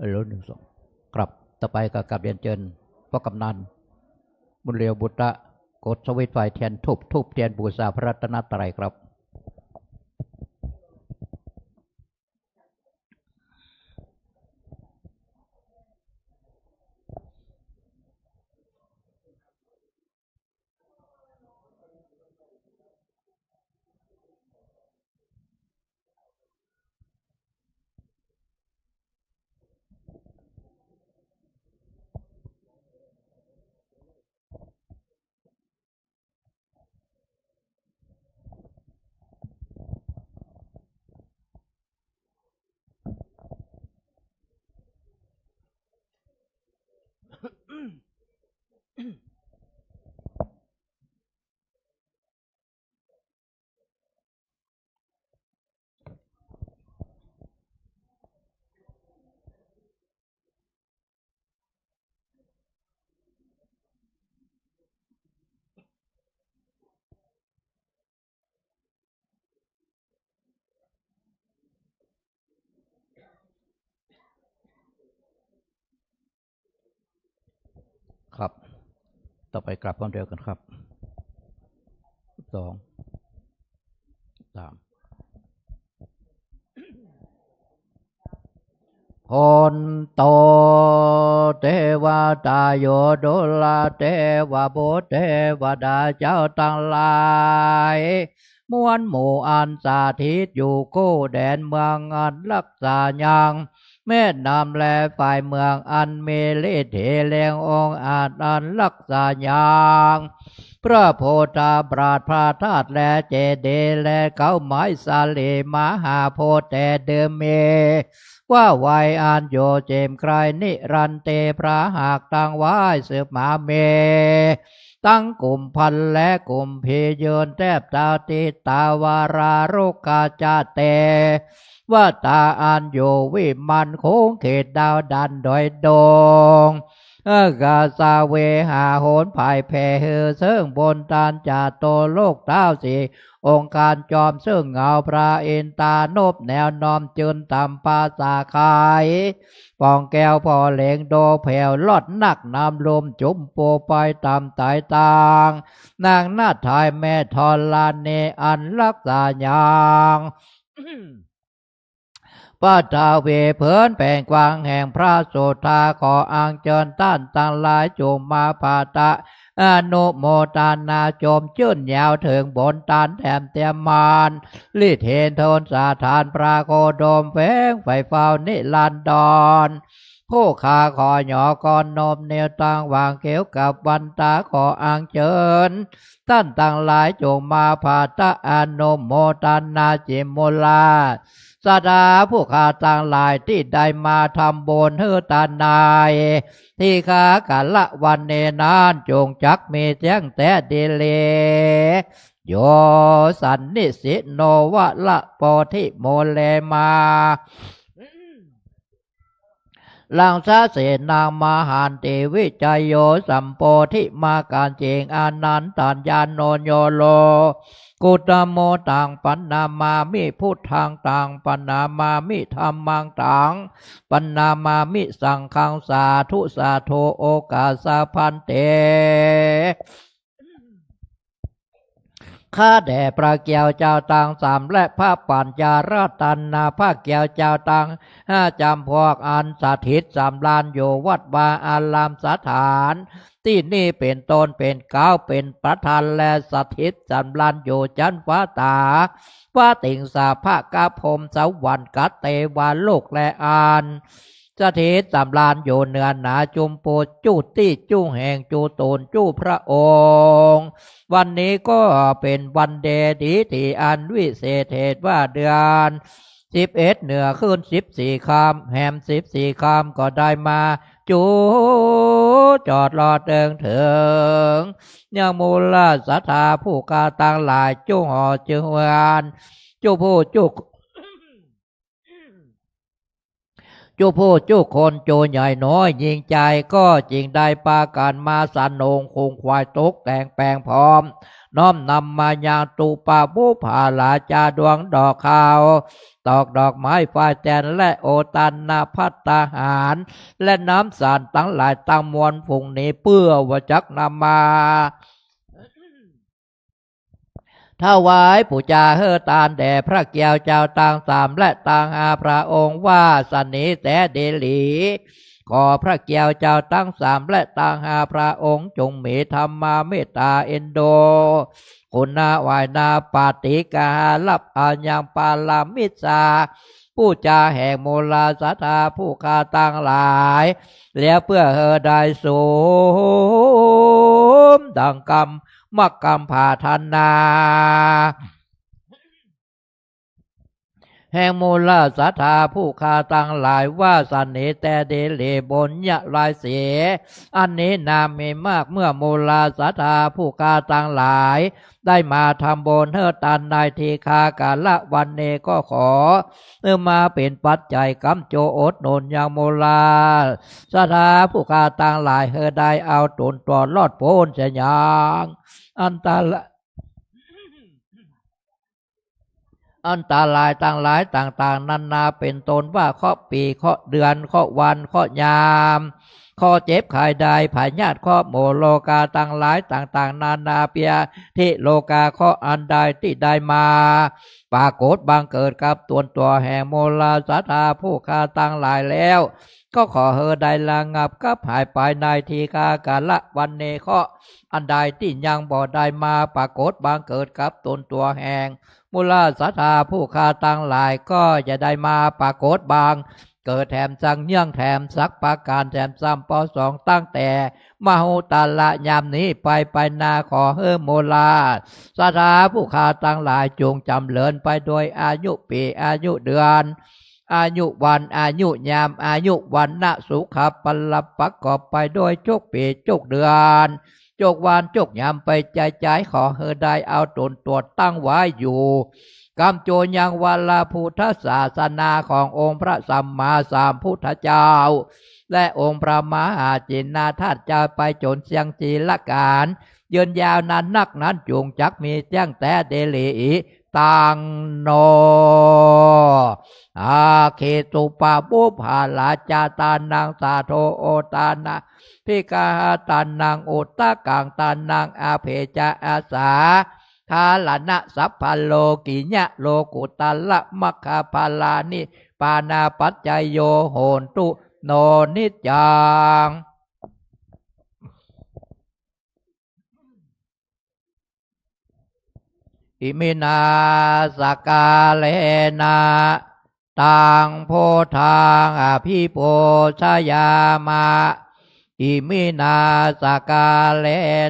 1 2กลับต่อไปก็กลับเรียนเชิญพ่อกำนันบุญเรียวบุตระกดสวิตช์ไฟเทียนทูบเทียนบูชาพระรัตนตรัยครับครับต่อไปกลับความเร็วกันครับ2 3คนโตเทวตาโยดุลาเทวบุตรเทวดาเจ้าทั้งหลายมวลหมู่อันสาธิตอยู่กู้แดนเมืองอันรักษายังแม่นำและฝ่ายเมืองอันมีฤทธิ์เลียงองค์อาจอันรักษายังพระโพธาบราชพระธาตุและเจดีย์และเขาไม้สาลีมหาโพธิ์แต่เดิมเมว่าไว้อันโยเจมไกรนิรันเตพระหากตั้งไว้สืบมาเมตั้งกลุ่มพันและกลุ่มพีเยินแทบตาติตาวารารุกาจาเตว่าตาอันโยวิมันโค้งเขตดาวดันโดยดงกาสาเวหาโหนภายแผ่เฮือเสื่องบนตานจาโตโลกเต้าสีองค์การจอมซึ่งเงาพระอินตานบแนวนอมจืนตำปาสาขายปองแก้วพอเหลงโดแผ่วลอดนักนำลมจุ่มโปไปตามไตต่างนางนาถายแม่ทรลานเนอันรักษาอย่างปัทาเวเผินแผ่งกวางแห่งพระโสธาขออังเจิญต้านต่างหลายจุมมาภาตะอนุโมทานาโจมชื่นยาวถึงบนตานแถมเตียมมานลิเทนโทนสาธานปราโคโดมแฝงไฟเฝ้านิลันดรผู้ขาขอหยอกรนมเนวตังวางเขียวกับวันตาขออังเจิญท่านต่างหลายจงมาภาตะอนุโมทานาจิมุลาสดาผู้ขาต่างหลายที่ได้มาทำบุญเฮือตานายที่ขากะละวันเนนานจงจักมีเสียงแต่ดีเลโยสันนิสิโนวะละโปธิโมเลมาลังสาเสนางมหันติวิจโยสัมโพธิมาการเจงอนันตัญญาโนโยโลกุตโมตังปันนามามิพุทธังตังปันนามามิธรรมังตังปันนามามิสังฆังสาธุสาโธโอกาสาพันเตข้าแด่พระเกี่ยวเจ้าตังสามและพระปัญญารัตนาพระเกี่ยวเจ้าตังจำพวกอันสถิตสามลานอยู่วัดวาอารามสถานที่นี่เป็นตนเป็นเก้าเป็นประธานและสถิตสามลานอยู่จันฟ้าตาว่าติงสาภาคพรมสวรรค์กัตเตวาโลกและอานสถิตสำลานอยู่เนือหนาจุมโปจูตี้จูแห่งจูตูนจูพระองค์วันนี้ก็เป็นวันเดดีที่อันวิเศษเหตุว่าเดือน11เหนือขึ้น14ค่ำแหม14ค่ำก็ได้มาจูจอดรอเดิงถึงยังมูลศรัทธาผู้กาต่างหลายจูห่อจึงวานจูผู้จูจูผู้จูคนจูใหญ่น้อยยิงใจก็จริงได้ปาการมาสันนงคงควายตกแต่งแปลงพร้อม น้อมนำมายังตุปาบุภาลาจาดวงดอกขาวตอกดอกไม้ไฟแจนและโอตันนาพัตตาหารและน้ำสารตั้งหลายตั้งมวลผงนี้เพื่อวจักนำมาถวายปู่จาเฮอตานแด่พระเกี่ยวเจ้าต่างสามและต่างอาพระองค์ว่าสนิแต่เดลีขอพระเกี่ยวเจ้าตั้งสามและต่างหาพระองค์จงมีธรรมาเมตตาเอ็นโดคุณนาวายนาปาติกาลับอายังปาลามิสาผู้จาแห่งโมลาสัทธาผู้คาตั้งหลายแล้วเพื่อเฮอได้สูมดังกรรมมักกรรมผาธนาแห่งมูลสัทธาผู้คาตั้งหลายว่าสันนิแต่เดเลบนยะลายเสียอันนี้นามีมากเมื่อมูลสัทธาผู้คาตั้งหลายได้มาทำบนเฮตันในทีคากาละวันเนก็ขอมาเป็นปัจจัยกำโจอดหนุนยังมูลาสัทธาผู้คาตั้งหลายเฮได้เอาตนตัวรอดพ้นเสียอย่างอันตรายต่างหลายต่างๆนานาเป็นตนว่าข้อปีข้อเดือนข้อวันข้อยามข้อเจ็บไข้ใดผายญาติข้อโมโลกาต่างหลายต่างๆนานาเปียที่โลกาข้ออันใดที่ได้มาปรากฏบังเกิดกับตัวแห่งโมลาสัทธาผู้คาต่างหลายแล้วก็ขอเฮอได้ระงับกับหายไปในทีฆากาละวันเนข้ออันใดที่ยังบ่ได้มาปรากฏบังเกิดกับตัวแห่งมูลสัทธาผู้คาตั้งหลายก็จะได้มาปรากฏบางเกิดแถมสังเนื่องแถมสักปาการแถมซ้ำปอสองตั้งแต่มหุตาละยามนี้ไปนาขอเฮอโมลาสัทธาผู้คาตั้งหลายจงจำเริญไปโดยอายุปีอายุเดือนอายุวันอายุยามอายุวันณสุขปัลลประกอบไปโดยจุกปีจุกเดือนจกวานจกยามไปใจขอเฮอได้เอาตนตัวตั้งไว้อยู่กำโจยังวลาพุทธศาสนาขององค์พระสัมมาสัมพุทธเจ้าและองค์พระมหาจินนาทัตเจ้าไปจนเสียงจีละการยืนยาวนานนักนั้นจงจักมีแจ้งแต่เดลีตังโนอาเคตุปาบุภาลาจาตานังสาโทโอตานาพิกาตานังอุตตะกังตานังอาเพจาอาสาทาลนะสัพพโลกิญะโลกุตัลละมัคคาพาลานิปานาปัจจโยโหนตุโนนิจังอิมินาสกาเลนะตังโพธังอภิโพชยามะอิมินาสกาเล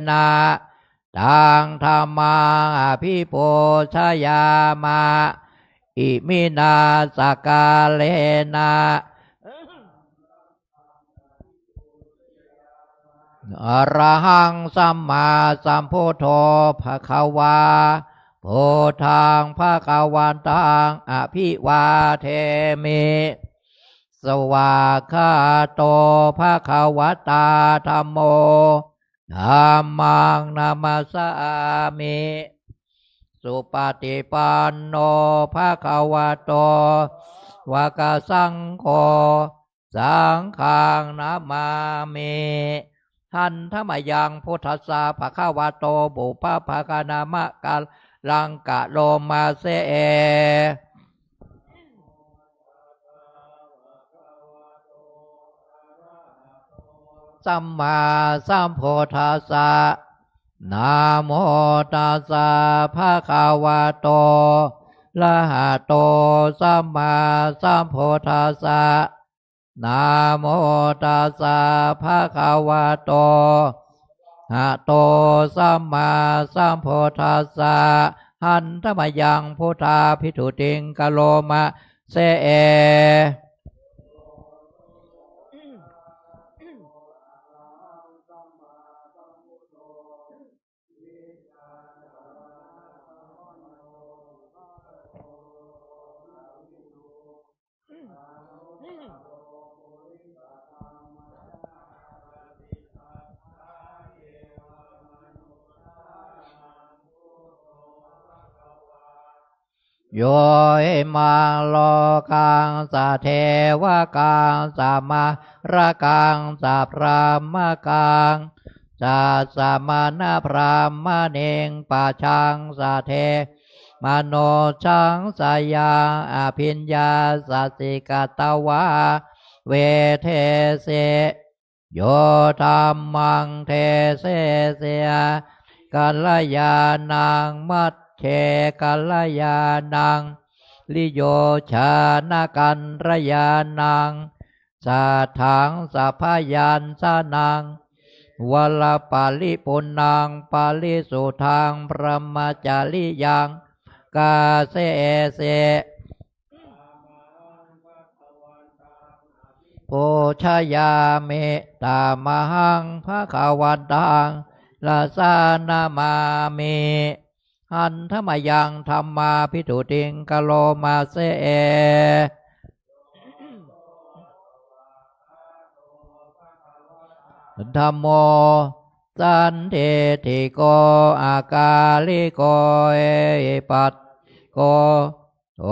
นะตังธรรมังอภิโพชยามะอิมินาสกาเลนะอรหังสัมมาสัมพุทโธภควาโพธังภวันตังอภิวาเทมิสวากขาโตภควตาธัมโมธัมมังนามัสสามิสุปฏิปันโนภควโตวากสังโฆสังฆังนามามิทันธรรมยังพุทธัสสะภะคะวะโตบุพภะกานามะกาลังกะโลมาเสสัมมาสัมพุทธัสสะนะโมตัสสะภะคะวะโตอะระหะโตสัมมาสัมพุทธัสสะนะโมตัสสะภะคะวะโตอะระหะโตสัมมาสัมพุทธัสสะหันธรรมยังพุทธาภิทุติงกะโลมาเส โยมังโลกังสะเทวกังสะมาระกังสะพรามกังสะสะมานะพรามเนงปะชังสะเทมโนชังสยังอภิญญาสัสสิกตวาเวเทเสโยธรรมังเทเสเสยกัลยาณังมัชเชกัลยาณังลิโยชานะกันรยานังสัทถังสัพพยัญชนังวัลปาลิปุณังปาลิสุทังพรหมจาริยังกาเสเสโพชยาเมตามหังภะคะวันตังลาสานามาเมหันธรรมยังธรรมาภิทุติงกะโลมาเสเอธัมโมสันเทติโกอากาลิโกเอปัตโกโอ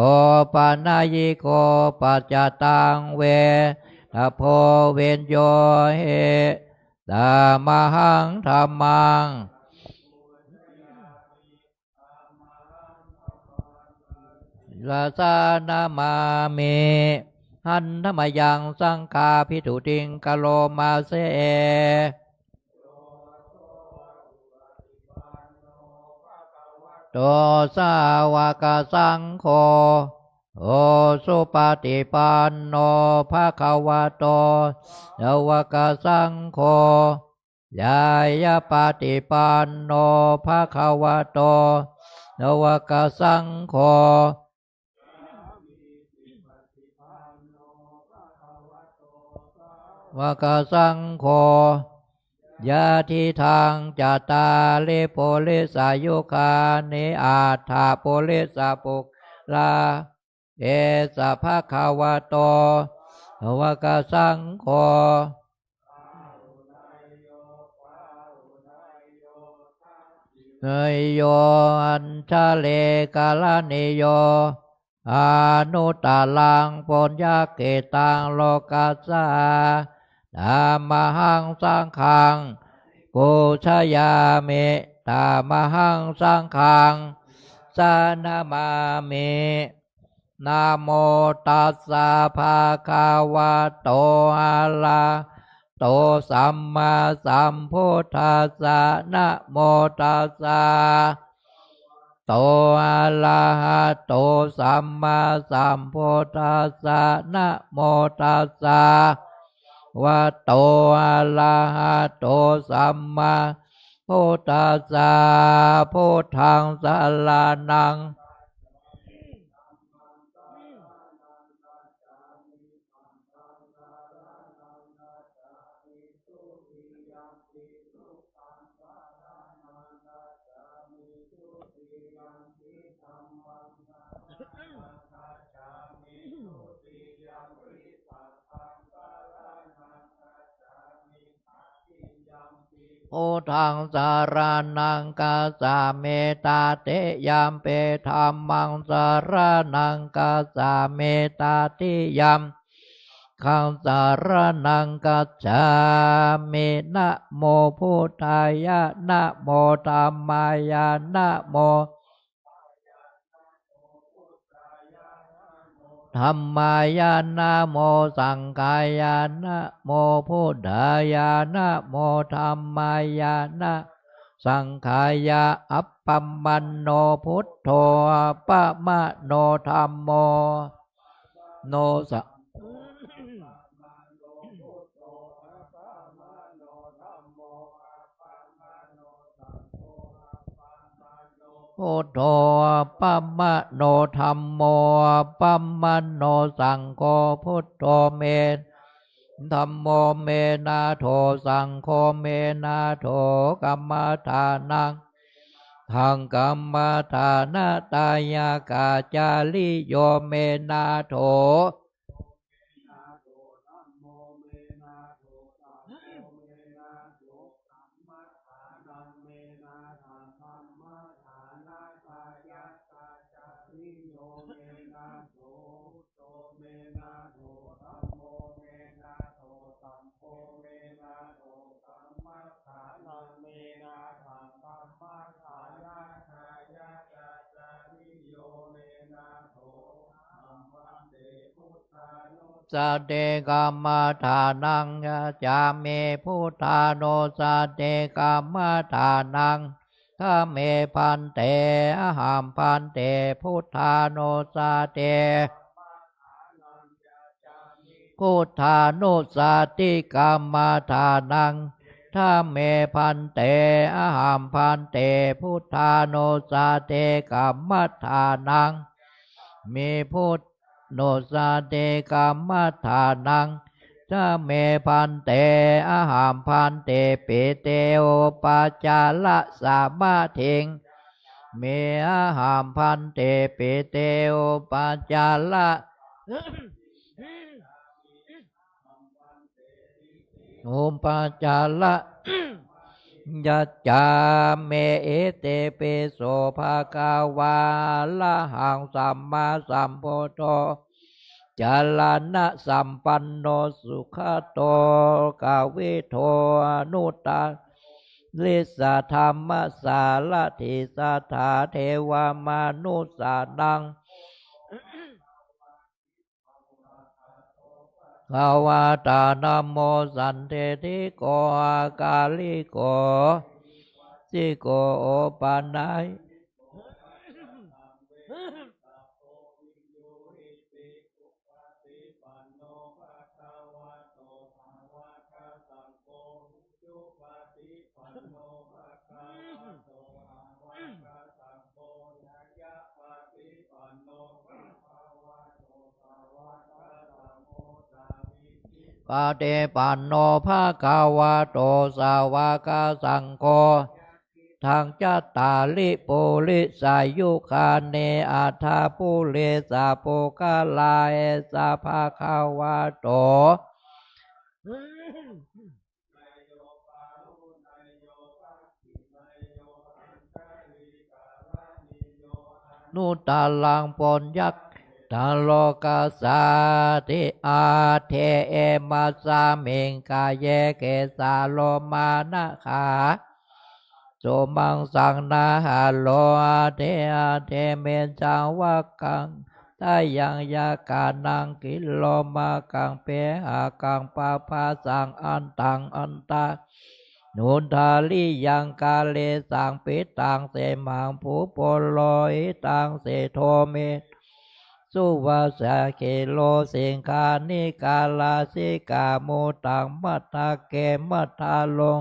ปานายิโกปัจจตังเวทโพเวนโยเฮตามหังธรรมังลาสานามาเมหันธรรมยังสังฆาภิทุติงกะโลมาเสเอโตสาวกสังโฆโอสุปฏิปันโนภะคะวะโตสาวกสังโฆยายาปฏิปันโนภะคะวะโตสาวกสังโฆวกสังโฆยะทิทางจัตตาลิโพลิสายุคานิอาถาโพลิสาปุกลาเอสะภะคะวะโตวกสังโฆเนยโยอัญชะเลกาลนิโยอนุตตลังปุญญเกตังโลกัสสาธัมมังสังฆังปูชยามิธัมมังสังฆังสนามามินะโมตัสสะภะคะวะโตอะระโตสัมมาสัมพุทธัสสะนะโมตัสสะโตอะระหะโตสัมมาสัมพุทธัสสะนะโมตัสสะวะโตอะระหะโตสัมมาพุทธัสสะพุทธังสรณังพุทธังสารนังกัสสะเมตาเตยัมเปธัมมังสารนังกัสสะเมตาติยัมขังสารนังกัจฉามินะโมพุทธายะนะโมธัมมายะนะโมธัมมายานะโมสังฆายานะโมพุทธายานะโมธัมมายานะสังฆายะอัปปัมมันโนพุทโธปะมะโนธัมโมโนสะพุทโธปัมมะโนธัมโมปัมมะโนสังโฆพุทโธเมธัมโมเมนาโถสังโฆเมนาโถกัมมะทานังทังกัมมะทานาตายากาจาลิโยเมนาโถ สเตกัมมาทานังยะจามิพุทธานุสเตกัมมาทานังข้าเมพันเตอหัมพันเตพุทธานุสเตพุทธานุสติกัมมาทานังถ้าเมพันเตอหัมพันเตพุทธานุสติกัมมาทานังมีพุทธโนสเตกัมมัฏฐานังถ้าเมพันเตอหัมพันเตปิเตโอปัจจาละสามาทิงเมอหัมพันเตปิเตโอปัจจาละโอปัจจาละยัจจาเมเอเตเปโสภะคะวาละหังสัมมาสัมพุทโธจาลานะสัมปันโนสุขโตกาเวโทอนุตตาลิสาธรรมสารถิสัทธาเทวามานุสานังภาวะตานะโมสันเทธิโกอากาลิโกสิโกโอปานัยปาเตปันโนภะคะวะโตสาวกสังโฆทางจัตตาลิปุริสายุคาเนอัฏฐปุเรสาโปกาลาเอสาภะคะวะโตนุตตาลังปนยักตาโลกาสาติอาเทเอมัสสามิงกายเยเกสาโลมานะขาโสมังสังนาหาโลอาเทอาเทเมจังวะกังทายังยากานังกิโลมากังเปหากังปาภาสังอันตังอันตานุนทาลิยังกาเลสังปิตังเสมังผูโปโลหิตังเสโทเมสุวาสาเกโลสิงคานิกาลาสิกาโมตังมัตตาเกมัตตาลง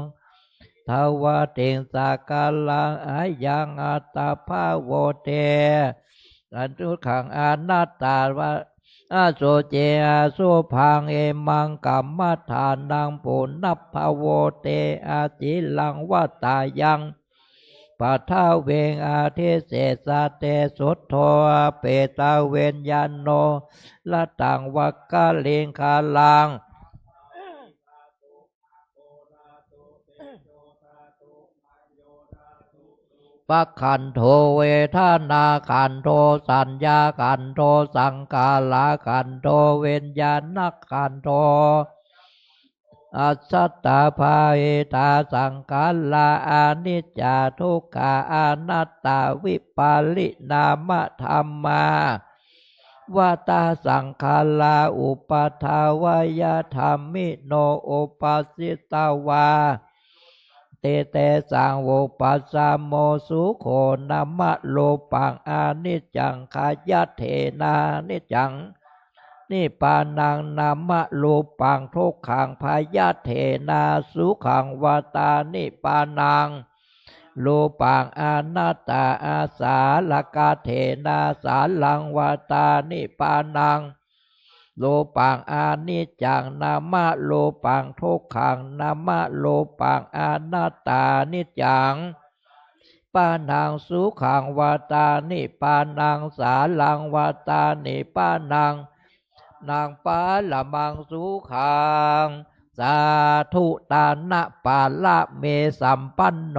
ทวะติงสากาลังอายังอัตตาภาโวเตอันทุกขังอนัตตาวะอาโสเจอาโสพังเอมังกัมมัฏฐานังปุณณภาโวเตอาจิลังวัตตายังปัทาเวงอาเทเสสะเตสุทโธเปตาเวนยานโนละตังวักกะเลงคาลังปักขันโทเวทนาขันโทสัญญาขันโทสังกาลาขันโทเวนญาณขันโทอัสสัตตาภาเอตาสังขารลาอานิจจาทุกขาอนัตตาวิปาลินามธรรมาวาตาสังขารลาอุปทาวายธรรมิโนอุปัสสิตาวาเตเตสังโวปัสสะโมสุโขนามะโลปังอานิจจังขายะเทนานิจจังนิปานังนามะโลปังทุกขังพายะเทนาสุขังวาตานิปานังโลปังอนัตตาอาสาลกาเทนาสาลังวาตานิปานังโลปังอานิจจังนามะโลปังทุกขังนามะโลปังอนัตตานิจจังปานังสุขังวาตานิปานังสาลังวาตานิปานังนางปาละมังสุขังสาธุตานะปาละเมสัมปันโน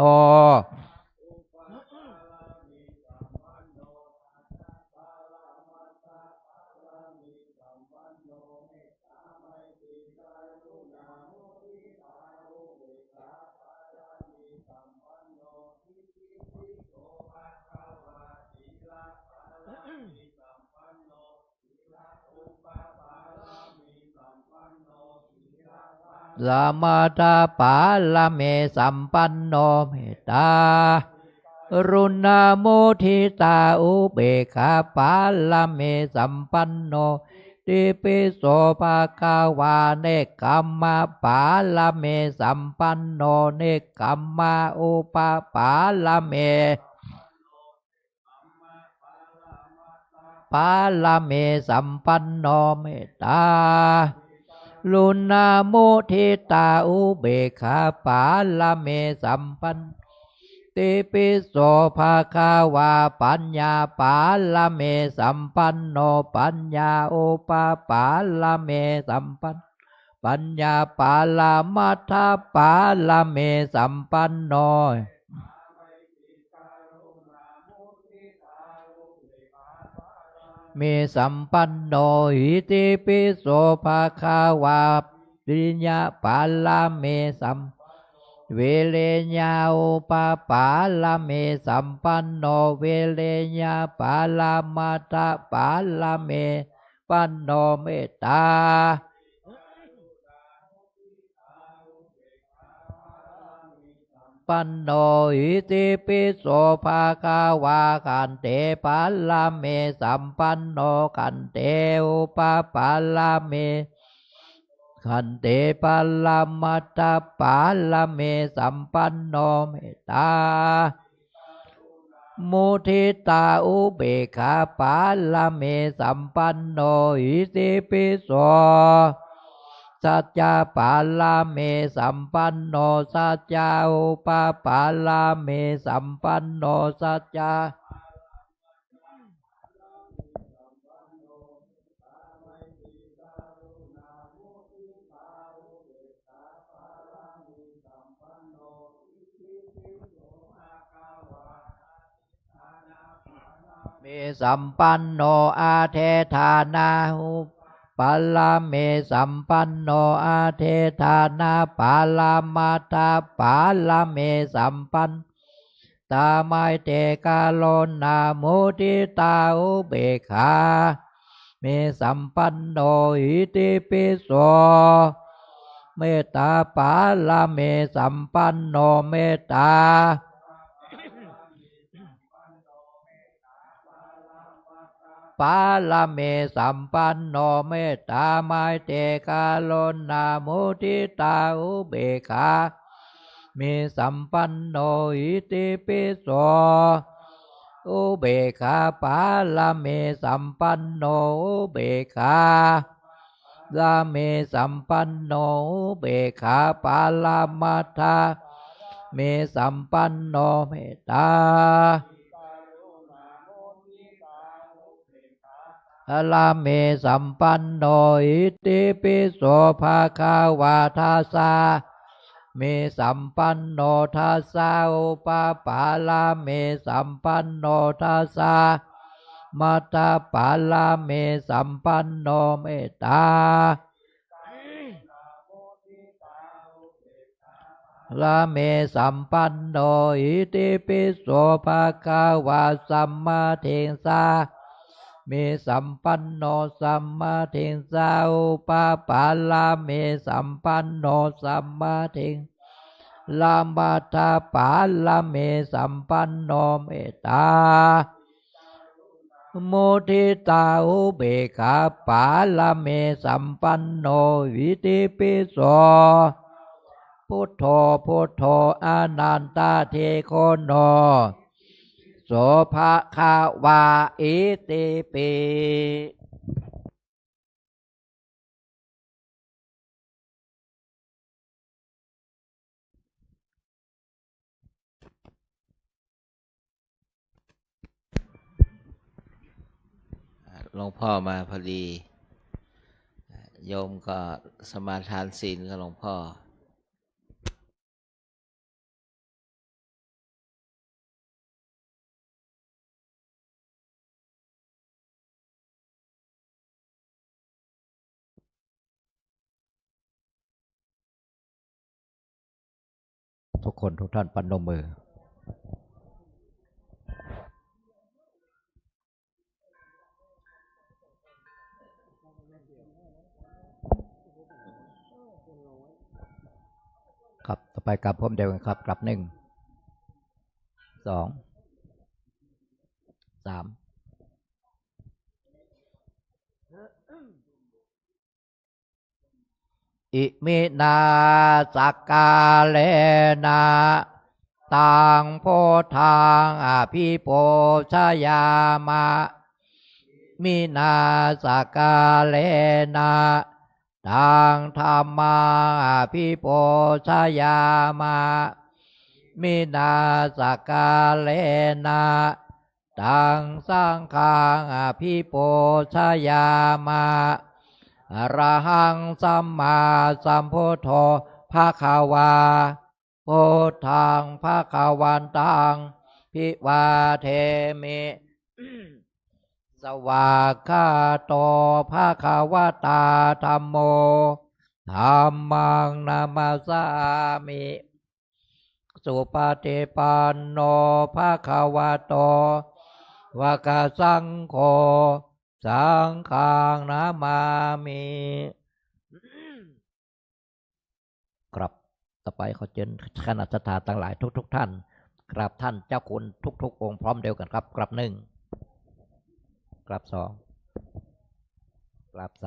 สมาทาปาลเมสัมปันโนเมตตารุณาโมทิตาอุเบกขาปาลเมสัมปันโนติปิโสภะคะวาเนกขัมมะปาลเมสัมปันโนเนกขัมมะอุปปาลเมปาลเมสัมปันโนเมตตาลุณาโมทิตาอุเบกขาปาลเมสัมปันติปิโสภะคะวาปัญญาปาลเมสัมปันโนปัญญาอุปปาลเมสัมปันปัญญาปาลมัทธปาลเมสัมปันโนเมสัมปันโนอิติปิโสภะคะวาปิญญาปาลเมสัมเวเลญาอุปปาลเมสัมปันโนเวเลญาปาลมัตตปาลเมปันโนเมตตาปันโนอิติปิโสภะคะวาขันเตปาลเมสัมปันโนขันเตอุปปาลเมขันเตปัลลมัตตปาลเมสัมปันโนเมตตามุทิตาอุเบกขาปาลเมสัมปันโนอิติปิโสสัจจะปาลเมสัมปันโนสัจจะอุปปาลเมสัมปันโนสัจจะเมสัมปันโนอาเทธานาหุปัลลเมสัมปันโนอาเทธานาปัลลมัตตปัลลเมสัมปันตาไมเตกาโลนามุทิตาอุเบกขาเมสัมปันโนอิติปิโสเมตตาปัลลเมสัมปันโนเมตตาปาลเมสัมปันโนเมตตาไมเตกาโลนามุทิตาอุเบกขาเมสัมปันโนอิติปิโสอุเบกขาปาลเมสัมปันโนอุเบกขาลาเมสัมปันโนอุเบกขาปาลมัทธาเมสัมปันโนเมตตาลาเมสัมปันโนอิติปิโสภะคะวาทาสาเมสัมปันโนทัสสะอุปปาลาเมสัมปันโนทัสสะมัตตปาลาเมสัมปันโนเมตตาลาเมสัมปันโนอิติปิโสภะคะวะสัมมาเทสาเมสัมปันโนสัมมาเทสาอุปปาลาเมสัมปันโนสัมมาเทลามัตตปาลาเมสัมปันโนเมตตามุทิตาอุเบกขาปาลเมสัมปันโนวิติปิโสพุทโธพุทโธอนันตเทโคโนโสภะคะวาอิติปิหลวงพ่อมาพอดีโยมก็สมาทานศีลกับหลวงพ่อทุกคนทุกท่านปนมมือ ไปกลับพร้อมเดียวกันครับกลับ1 2 3อิมินาสักกาเลนะตังโพธังอภิโปชยามะมินาสักกาเลนะตังธัมมังอภิโปชยามะมินาสักกาเลนะตังสังฆังอภิโปชยามะอรหังสัมมาสัมพุทโธภควาพุทธังภควันตังภิวาเทมิสวากขาโตภควตาธัมโมธัมมังนามัสสามิสุปฏิปันโนภควโตวกสังโฆสังฆังนามามิครับต่อไปขอเชิญคณะสัตยาทั้งหลายทุกท่านกราบท่านเจ้าคุณทุกองค์พร้อมเดียวกันครับกราบ1กราบ2กราบ3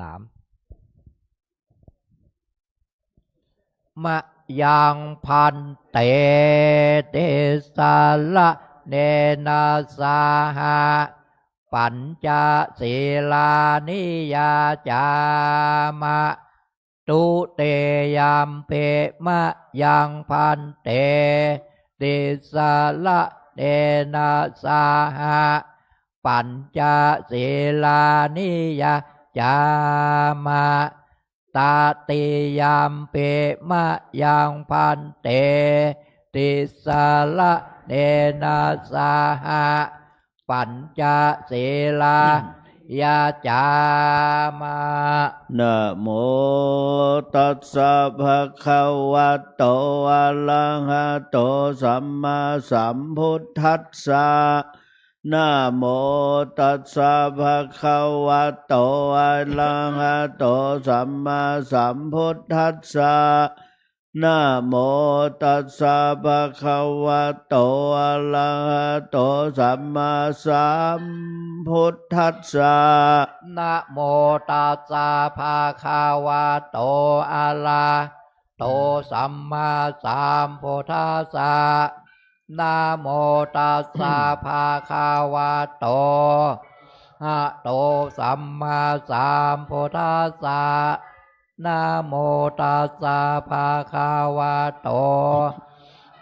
มะยังพันเตเตสาละเนนะสาหะปัญจศีลานิยาจามะตุเตยัมเปมะยังพันเตเตสาละเนนะสาหะปัญจศีลานิยาจามะตาติยัมเปมะยังพันเตติสาละเนนะสาหะปัญจศีลายาจามะนะโมตัสสะภะคะวะโตอะระหะโตสัมมาสัมพุทธัสสะนะโมตัสสะภะคะวะโตอะระหะโตสัมมาสัมพุทธัสสะนะโมตัสสะภะคะวะโตอะระหะโตสัมมาสัมพุทธัสสะนะโมตัสสะภะคะวะโตอะระหะโตสัมมาสัมพุทธัสสะนะโมตัสสะภะคะวะโตอะโตสัมมาสัมพุทธัสสะนะโมตัสสะภะคะวะโต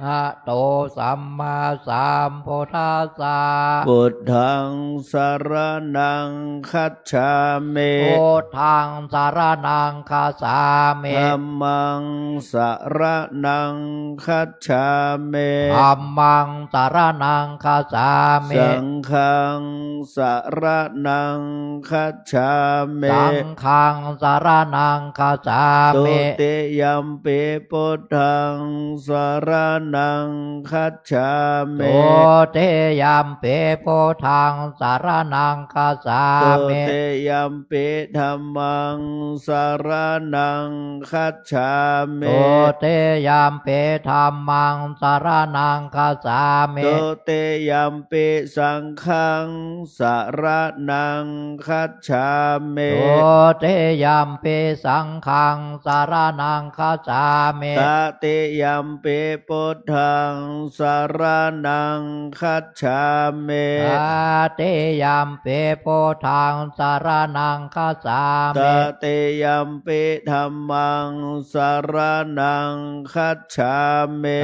อะโตสัมมาสัมพุทธัสสะพุทธังสรณังคัจฉามิพุทธังสรณังคัจฉามิธัมมังสรณังคัจฉามิธัมมังสรณังคัจฉามิสังฆังสรณังคัจฉามิสังฆังสรณังคัจฉามิตุติยัมปิพุทธังสรณังคัจฉามิตุติยัมปิพุทธังสรณังคัจฉามิตุติยัมปิธัมมังสรณังคัจฉามิตุติยัมปิธัมมังสรณังคัจฉามิตุติยัมปิสังฆังสรณังคัจฉามิตุติยัมปิสังฆังสรณังคัจฉามิตติยัมปิพุทธังสรณังคัจฉามิตติยัมปิพุทธังสรณังคัจฉาตมิติยัมปิธัมมังสรณังคัจฉามิ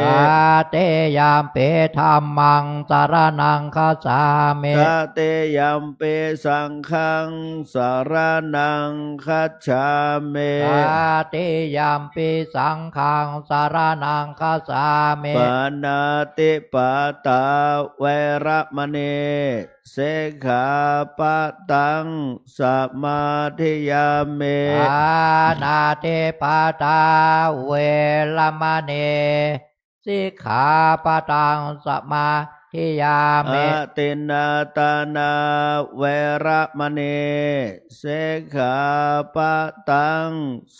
ตติยัมปิธัมมังสรณังคัจฉามิตติยัมปิสังฆังสรณังคัจฉามิตติยัมปิสังฆังสรณังคัจฉามิปานาติปาตาเวระมณีสิกขาปะทังสมาธิยามิปานาติปาตาเวรมณีสิกขาปะทังสมา ทิยา อ มิ ตินนาตานาเวระมณีสิกขาปะตัง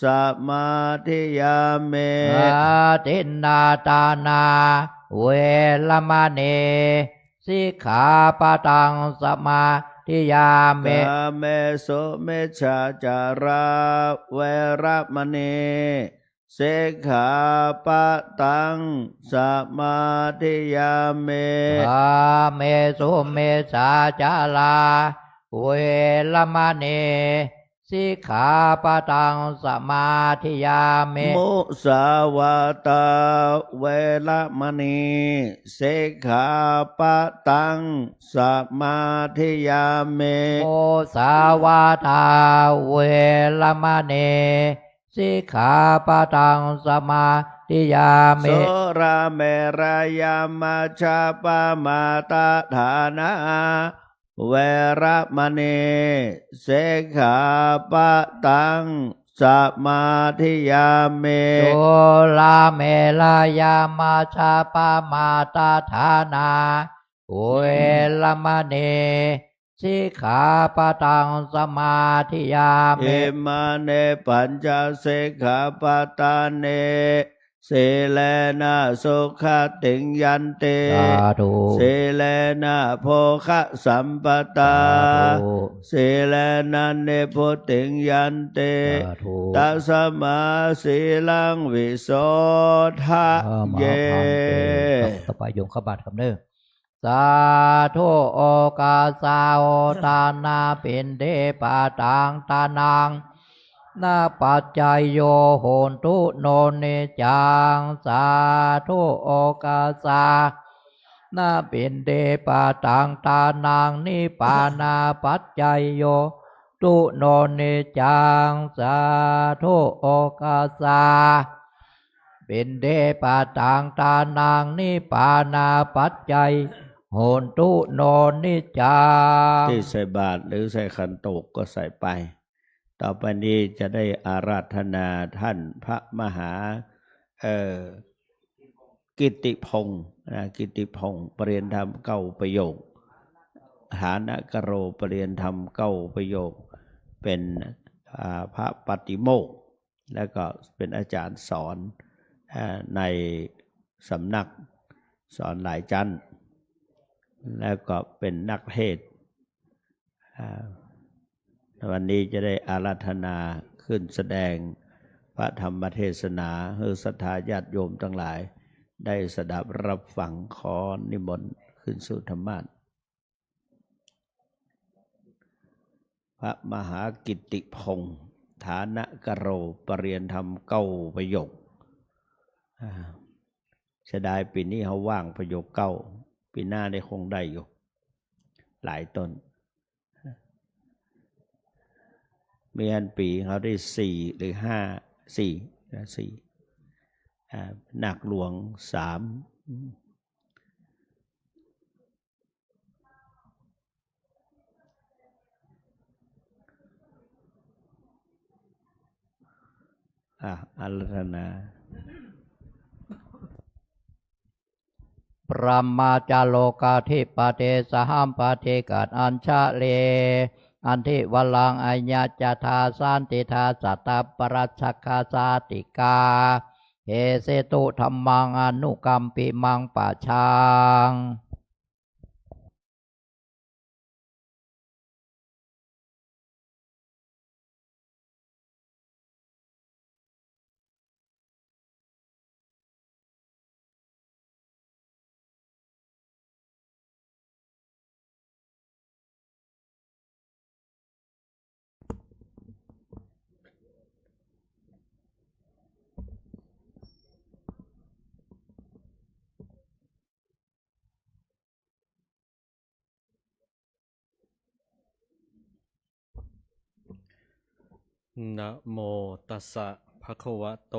สมาธิยามิ อาทินนาตานาเวรมณีสิกขาปะตังสมาธิยามิ กาเมสุมิจฉาจาราเวระมณีสิกขาปะตังสมาธิยามิ อาเมสุเมสาจาลาเวรมณีสิกขาปะตังสมาธิยามิ มุสาวาตาเวระมณีสิกขาปะตังสมาธิยามิ โมสาวาทาเวรมณีสิกขาปะตังสมาธิยา โส มิ ราเมรายามาชาปามาตาฐานาเวระมณีสิกขาปะตังสมาธิยามิ โสลาเมลายามาชาปามาตาฐานาเวรมณีสิกขาปะตังสมาธิยา เอ มิ มาเนปัญจสิกขาปตาเนสีเลนะสุขติงยันติ สาธุ สีเลนะโภคะสัมปตา สาธุ สีเลนะเนพุติงยันติ สาธุ ตัสมาสีลังวิโสทะ ม เย หาพันเตต่อไปโยมขบัดคำเด้อสาธุโอกาสาโอตานาเป็นเดปาตังตานังนาปัจจายโยโหนตุโนเนจังสาธุโอกาสานาเป็นเดปาตังตานังนิปานาปัจจายโยตุโนเนจังสาธุโอกาสาเป็นเดปาตังตานังนิปานาปัจจัยโหนตุโนนิจัง ที่ใส่บาตรหรือใส่ขันโตกก็ใส่ไป ต่อไปนี้จะได้อาราธนาท่านพระมหากิตติพงศ์กิตติพงศ์ปรริยนธรรมเก้าประโยคฐานะกโรปรริยนธรรมเก้าประโยคเป็นพระปฏิโมกข์แล้วก็เป็นอาจารย์สอนในสำนักสอนหลายชั้นแล้วก็เป็นนักเทศน์วันนี้จะได้อาราธนาขึ้นแสดงพระธรรมเทศนาให้ศรัทธาญาติโยมทั้งหลายได้สดับรับฟังขอนิมนต์ขึ้นสู่ธรรมาสน์พระมหากิตติพงศ์ฐานะกโรปรริยนธรรมเก้าประโยคเสียดายปีนี้เขาว่างประโยคเก้าปีหน้าได้คงได้อยู่หลายต้นมีอันปีเขาได้4หรือ5 4นะ4หนักหลวง3อาราธนาปรมาจาโลกาธิปเทสหัมปเทกัดอัญชะเลอันทิวลังอัญญาจทาสันติทาสัตตปรัชคาสาติกาเฮเสตุธรรมังอนุกัมปิมังปะชังนะโมตัสสะภะคะวะโต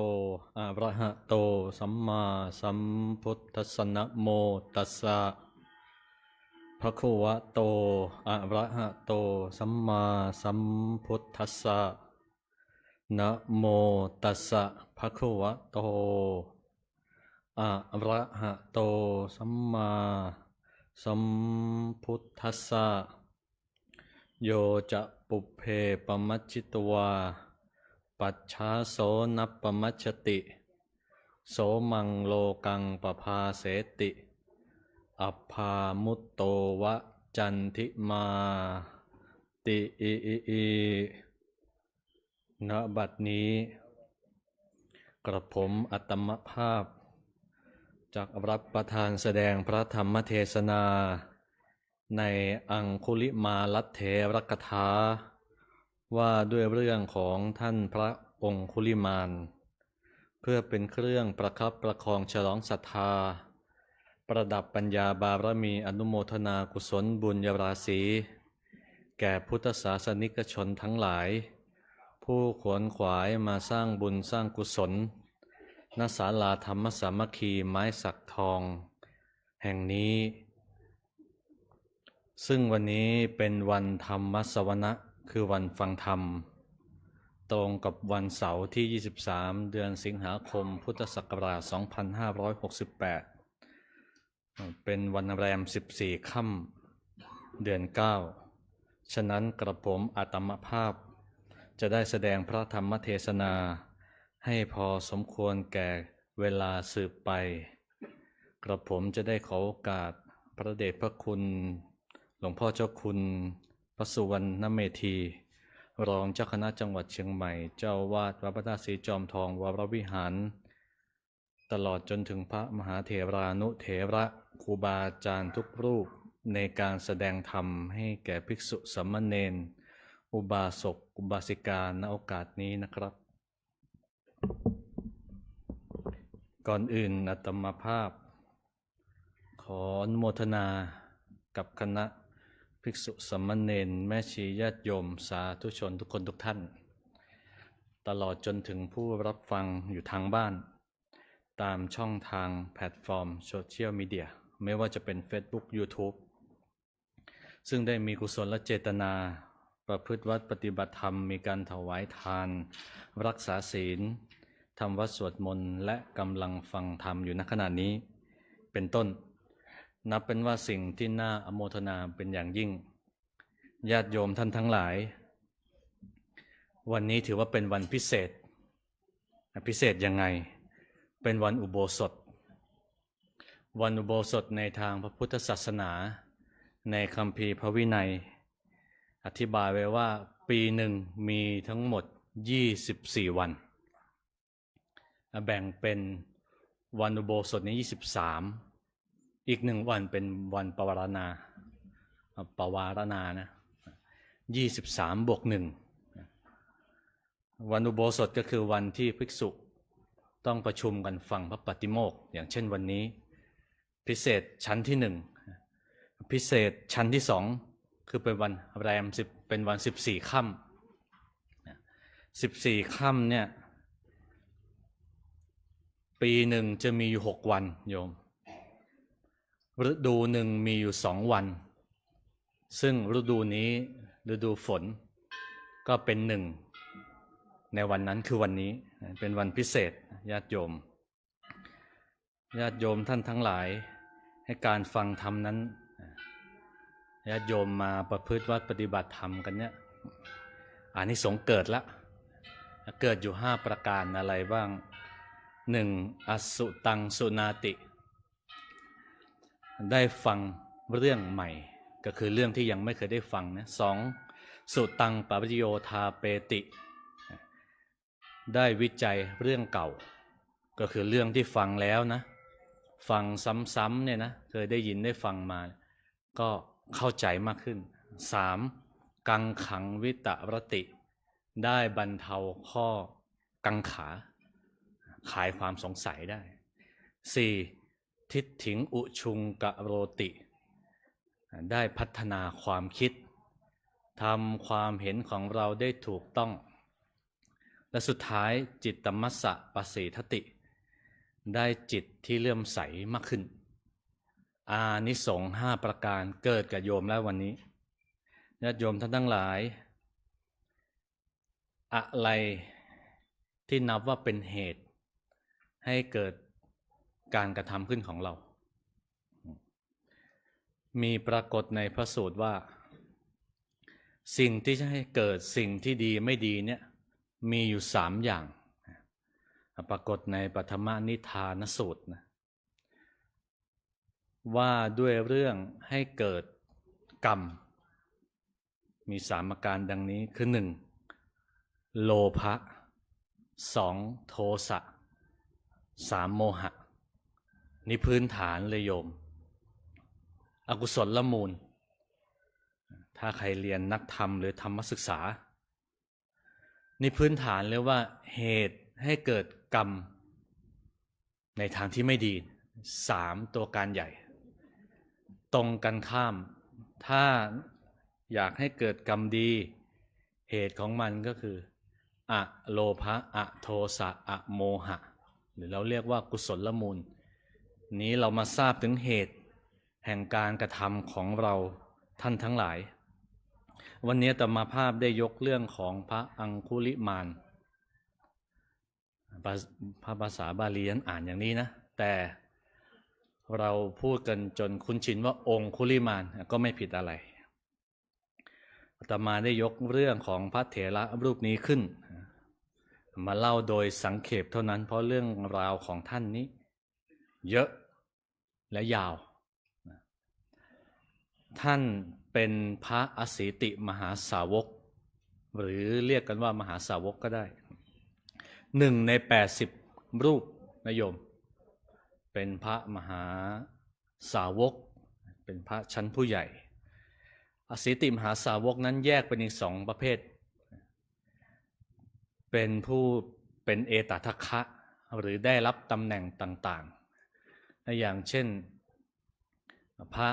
อะระหะโตสัมมาสัมพุทธัสสะนะโมตัสสะภะคะวะโตอะระหะโตสัมมาสัมพุทธัสสะนะโมตัสสะภะคะวะโตอะระหะโตสัมมา สัมพุทธัสสะโยจะปุพเพปมัจจิตวาปัจฉาโสนัปปมัชฌติโสมังโลกังปภาเสติอัปพามุตโตวะจันทิมาติณบัดนี้กระผมอัตมภาพจากรับประทานแสดงพระธรรมเทศนาในอังคุลิมาลัตเถรกถาว่าด้วยเรื่องของท่านพระองคุลิมานเพื่อเป็นเครื่องประคับประคองฉลองศรัทธาประดับปัญญาบารมีอนุโมทนากุศลบุญญาราศีแก่พุทธศาสนิกชนทั้งหลายผู้ขวนขวายมาสร้างบุญสร้างกุศลณศาลาธรรมสามัคคีไม้สักทองแห่งนี้ซึ่งวันนี้เป็นวันธรรมสวนะคือวันฟังธรรมตรงกับวันเสาร์ที่ 23 เดือนสิงหาคมพุทธศักราช 2568 เป็นวันแรม 14 ค่ำเดือน 9 ฉะนั้นกระผมอาตมภาพจะได้แสดงพระธรรมเทศนาให้พอสมควรแก่เวลาสืบไปกระผมจะได้ขอโอกาสพระเดชพระคุณหลวงพ่อเจ้าคุณพระสุวรรณเมธีรองเจ้าคณะจังหวัดเชียงใหม่เจ้าวาดวัดพระธาตุศรีจอมทองวรวิหารตลอดจนถึงพระมหาเถรานุเถระครูบาอาจารย์ทุกรูปในการแสดงธรรมให้แก่ภิกษุสามเณรอุบาสกอุบาสิกาณโอกาสนี้นะครับก่อนอื่นอาตมาภาพขออนุโมทนากับคณะภิกษุสามเณรแม่ชีญาติโยมสาธุชนทุกคนทุกท่านตลอดจนถึงผู้รับฟังอยู่ทางบ้านตามช่องทางแพลตฟอร์มโซเชียลมีเดียไม่ว่าจะเป็น Facebook YouTube ซึ่งได้มีกุศลและเจตนาประพฤติวัดปฏิบัติธรรมมีการถวายทานรักษาศีลทำวัดสวดมนต์และกำลังฟังธรรมอยู่ณขณะนี้เป็นต้นนับเป็นว่าสิ่งที่น่าอโมทนาเป็นอย่างยิ่งญาติโยมท่านทั้งหลายวันนี้ถือว่าเป็นวันพิเศษพิเศษยังไงเป็นวันอุโบสถวันอุโบสถในทางพระพุทธศาสนาในคัมภีร์พระวินัยอธิบายไว้ว่าปีหนึ่งมีทั้งหมด24วันแบ่งเป็นวันอุโบสถใน23อีก1วันเป็นวันปวารณานะ23บวก1วันอุโบสถก็คือวันที่ภิกษุต้องประชุมกันฟังพระปฏิโมกข์อย่างเช่นวันนี้พิเศษชั้นที่1พิเศษชั้นที่2คือเป็นวันแรม10เป็นวัน14ค่ำ14ค่ำเนี่ยปีหนึ่งจะมีอยู่6วันโยมฤดูหนึ่งมีอยู่2วันซึ่งฤดูนี้ฤดูฝนก็เป็น1ในวันนั้นคือวันนี้เป็นวันพิเศษญาติโยมท่านทั้งหลายให้การฟังธรรมนั้นญาติโยมมาประพฤติวัดปฏิบัติธรรมกันเนี่ยอานิสงส์เกิดละเกิดอยู่5ประการอะไรบ้าง1อสุตังสุนาติได้ฟังเรื่องใหม่ก็คือเรื่องที่ยังไม่เคยได้ฟังนะ2สุตังปปริโยธาเปติได้วิจัยเรื่องเก่าก็คือเรื่องที่ฟังแล้วนะฟังซ้ำๆเนี่ยนะเคยได้ยินได้ฟังมาก็เข้าใจมากขึ้น3กังขังวิตรติได้บรรเทาข้อกังขาคลายความสงสัยได้4ทิฏฐิงอุชุงกะโรติได้พัฒนาความคิดทำความเห็นของเราได้ถูกต้องและสุดท้ายจิตตมัสสะปสีทติได้จิตที่เลื่อมใสมากขึ้นอานิสงส์5ประการเกิดกับโยมแล้ววันนี้ญาติโยมท่านทั้งหลายอะไรที่นับว่าเป็นเหตุให้เกิดการกระทำขึ้นของเรา มีปรากฏในพระสูตรว่าสิ่งที่จะให้เกิดสิ่งที่ดีไม่ดีเนี่ยมีอยู่3อย่างปรากฏในปฐมนิทานสูตรนะว่าด้วยเรื่องให้เกิดกรรมมี3อาการดังนี้คือ1โลภะ2โทสะ3โมหะนี่พื้นฐานเลยโยมอกุศลละมูลถ้าใครเรียนนักธรรมหรือธรรมศึกษานี่พื้นฐานเลยว่าเหตุให้เกิดกรรมในทางที่ไม่ดี3ตัวการใหญ่ตรงกันข้ามถ้าอยากให้เกิดกรรมดีเหตุของมันก็คืออโลภะอโทสะอโมหะหรือเราเรียกว่ากุศลละมูลนี้เรามาทราบถึงเหตุแห่งการกระทำของเราท่านทั้งหลายวันนี้อาตมาภาพได้ยกเรื่องของพระอังคุลิมานภาษาบาลีนั้นอ่านอย่างนี้นะแต่เราพูดกันจนคุ้นชินว่าองคุลิมานก็ไม่ผิดอะไรอาตมาได้ยกเรื่องของพระเถระรูปนี้ขึ้นมาเล่าโดยสังเขปเท่านั้นเพราะเรื่องราวของท่านนี้เยอะและยาวท่านเป็นพระอสีติมหาสาวกหรือเรียกกันว่ามหาสาวกก็ได้1ใน80รูปนะโยมเป็นพระมหาสาวกเป็นพระชั้นผู้ใหญ่อสีติมหาสาวกนั้นแยกเป็นอีก2ประเภทเป็นผู้เป็นเอตทัคคะหรือได้รับตำแหน่งต่างๆอย่างเช่นพระ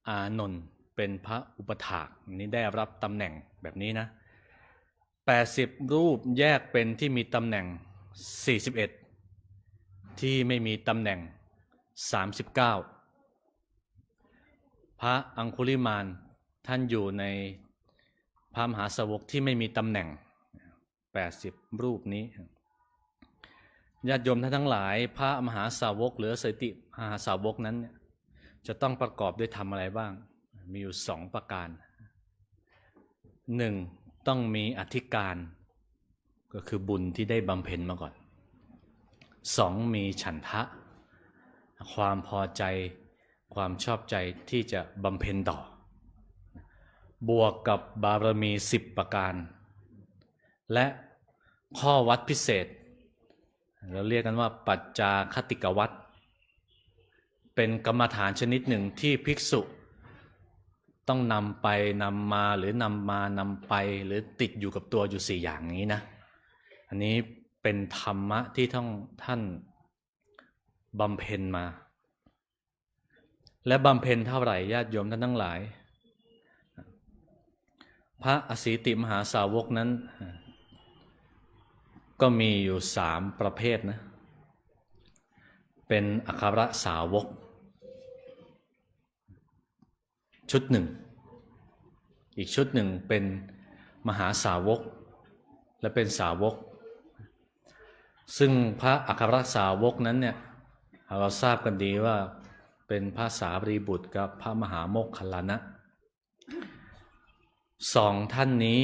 อานนท์เป็นพระอุปถากนี้ได้รับตำแหน่งแบบนี้นะ80รูปแยกเป็นที่มีตำแหน่ง41ที่ไม่มีตำแหน่ง39พระอังคุลิมานท่านอยู่ในพระมหาสาวกที่ไม่มีตำแหน่ง80รูปนี้ญาติโยมท่านทั้งหลายพระมหาสาวกหรืออสีติมหาสาวกนั้นเนี่ยจะต้องประกอบด้วยธรรมอะไรบ้างมีอยู่2ประการ1ต้องมีอธิการก็คือบุญที่ได้บำเพ็ญมาก่อน2มีฉันทะความพอใจความชอบใจที่จะบำเพ็ญต่อบวกกับบารมี10ประการและข้อวัดพิเศษเราเรียกกันว่าปัจจาคติกวัดเป็นกรรมฐานชนิดหนึ่งที่ภิกษุต้องนำไปนำมาหรือนำมานำไปหรือติดอยู่กับตัวอยู่4อย่างนี้นะอันนี้เป็นธรรมะที่ท่านบำเพ็ญมาและบำเพ็ญเท่าไหร่ญาติโยมท่านทั้งหลายพระอสีติมหาสาวกนั้นก็มีอยู่3ประเภทนะเป็นอัครสาวกชุดหนึ่งอีกชุดหนึ่งเป็นมหาสาวกและเป็นสาวกซึ่งพระอัครสาวกนั้นเนี่ยเราทราบกันดีว่าเป็นพระสารีบุตรกับพระมหาโมคคัลลานะ2ท่านนี้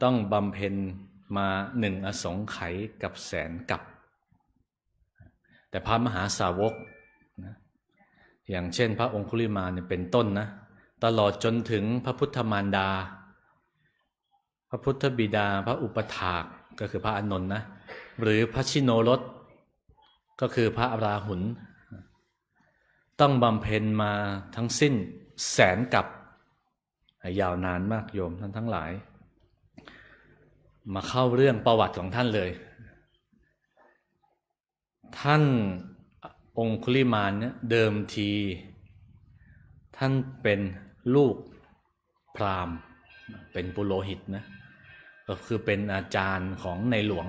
ต้องบำเพ็ญมา1อสงไขยกับแสนกับแต่พระมหาสาวกนะอย่างเช่นพระองคุลิมานเนี่ยเป็นต้นนะตลอดจนถึงพระพุทธมารดาพระพุทธบิดาพระอุปถากก็คือพระอานนท์นะหรือพระชิโนรสก็คือพระอราหุลต้องบำเพ็ญมาทั้งสิ้นแสนกับยาวนานมากโยมท่านทั้งหลายมาเข้าเรื่องประวัติของท่านเลยท่านองคุลิมานเนี่ยเดิมทีท่านเป็นลูกพราหมณ์เป็นปุโรหิตนะก็คือเป็นอาจารย์ของในหลวง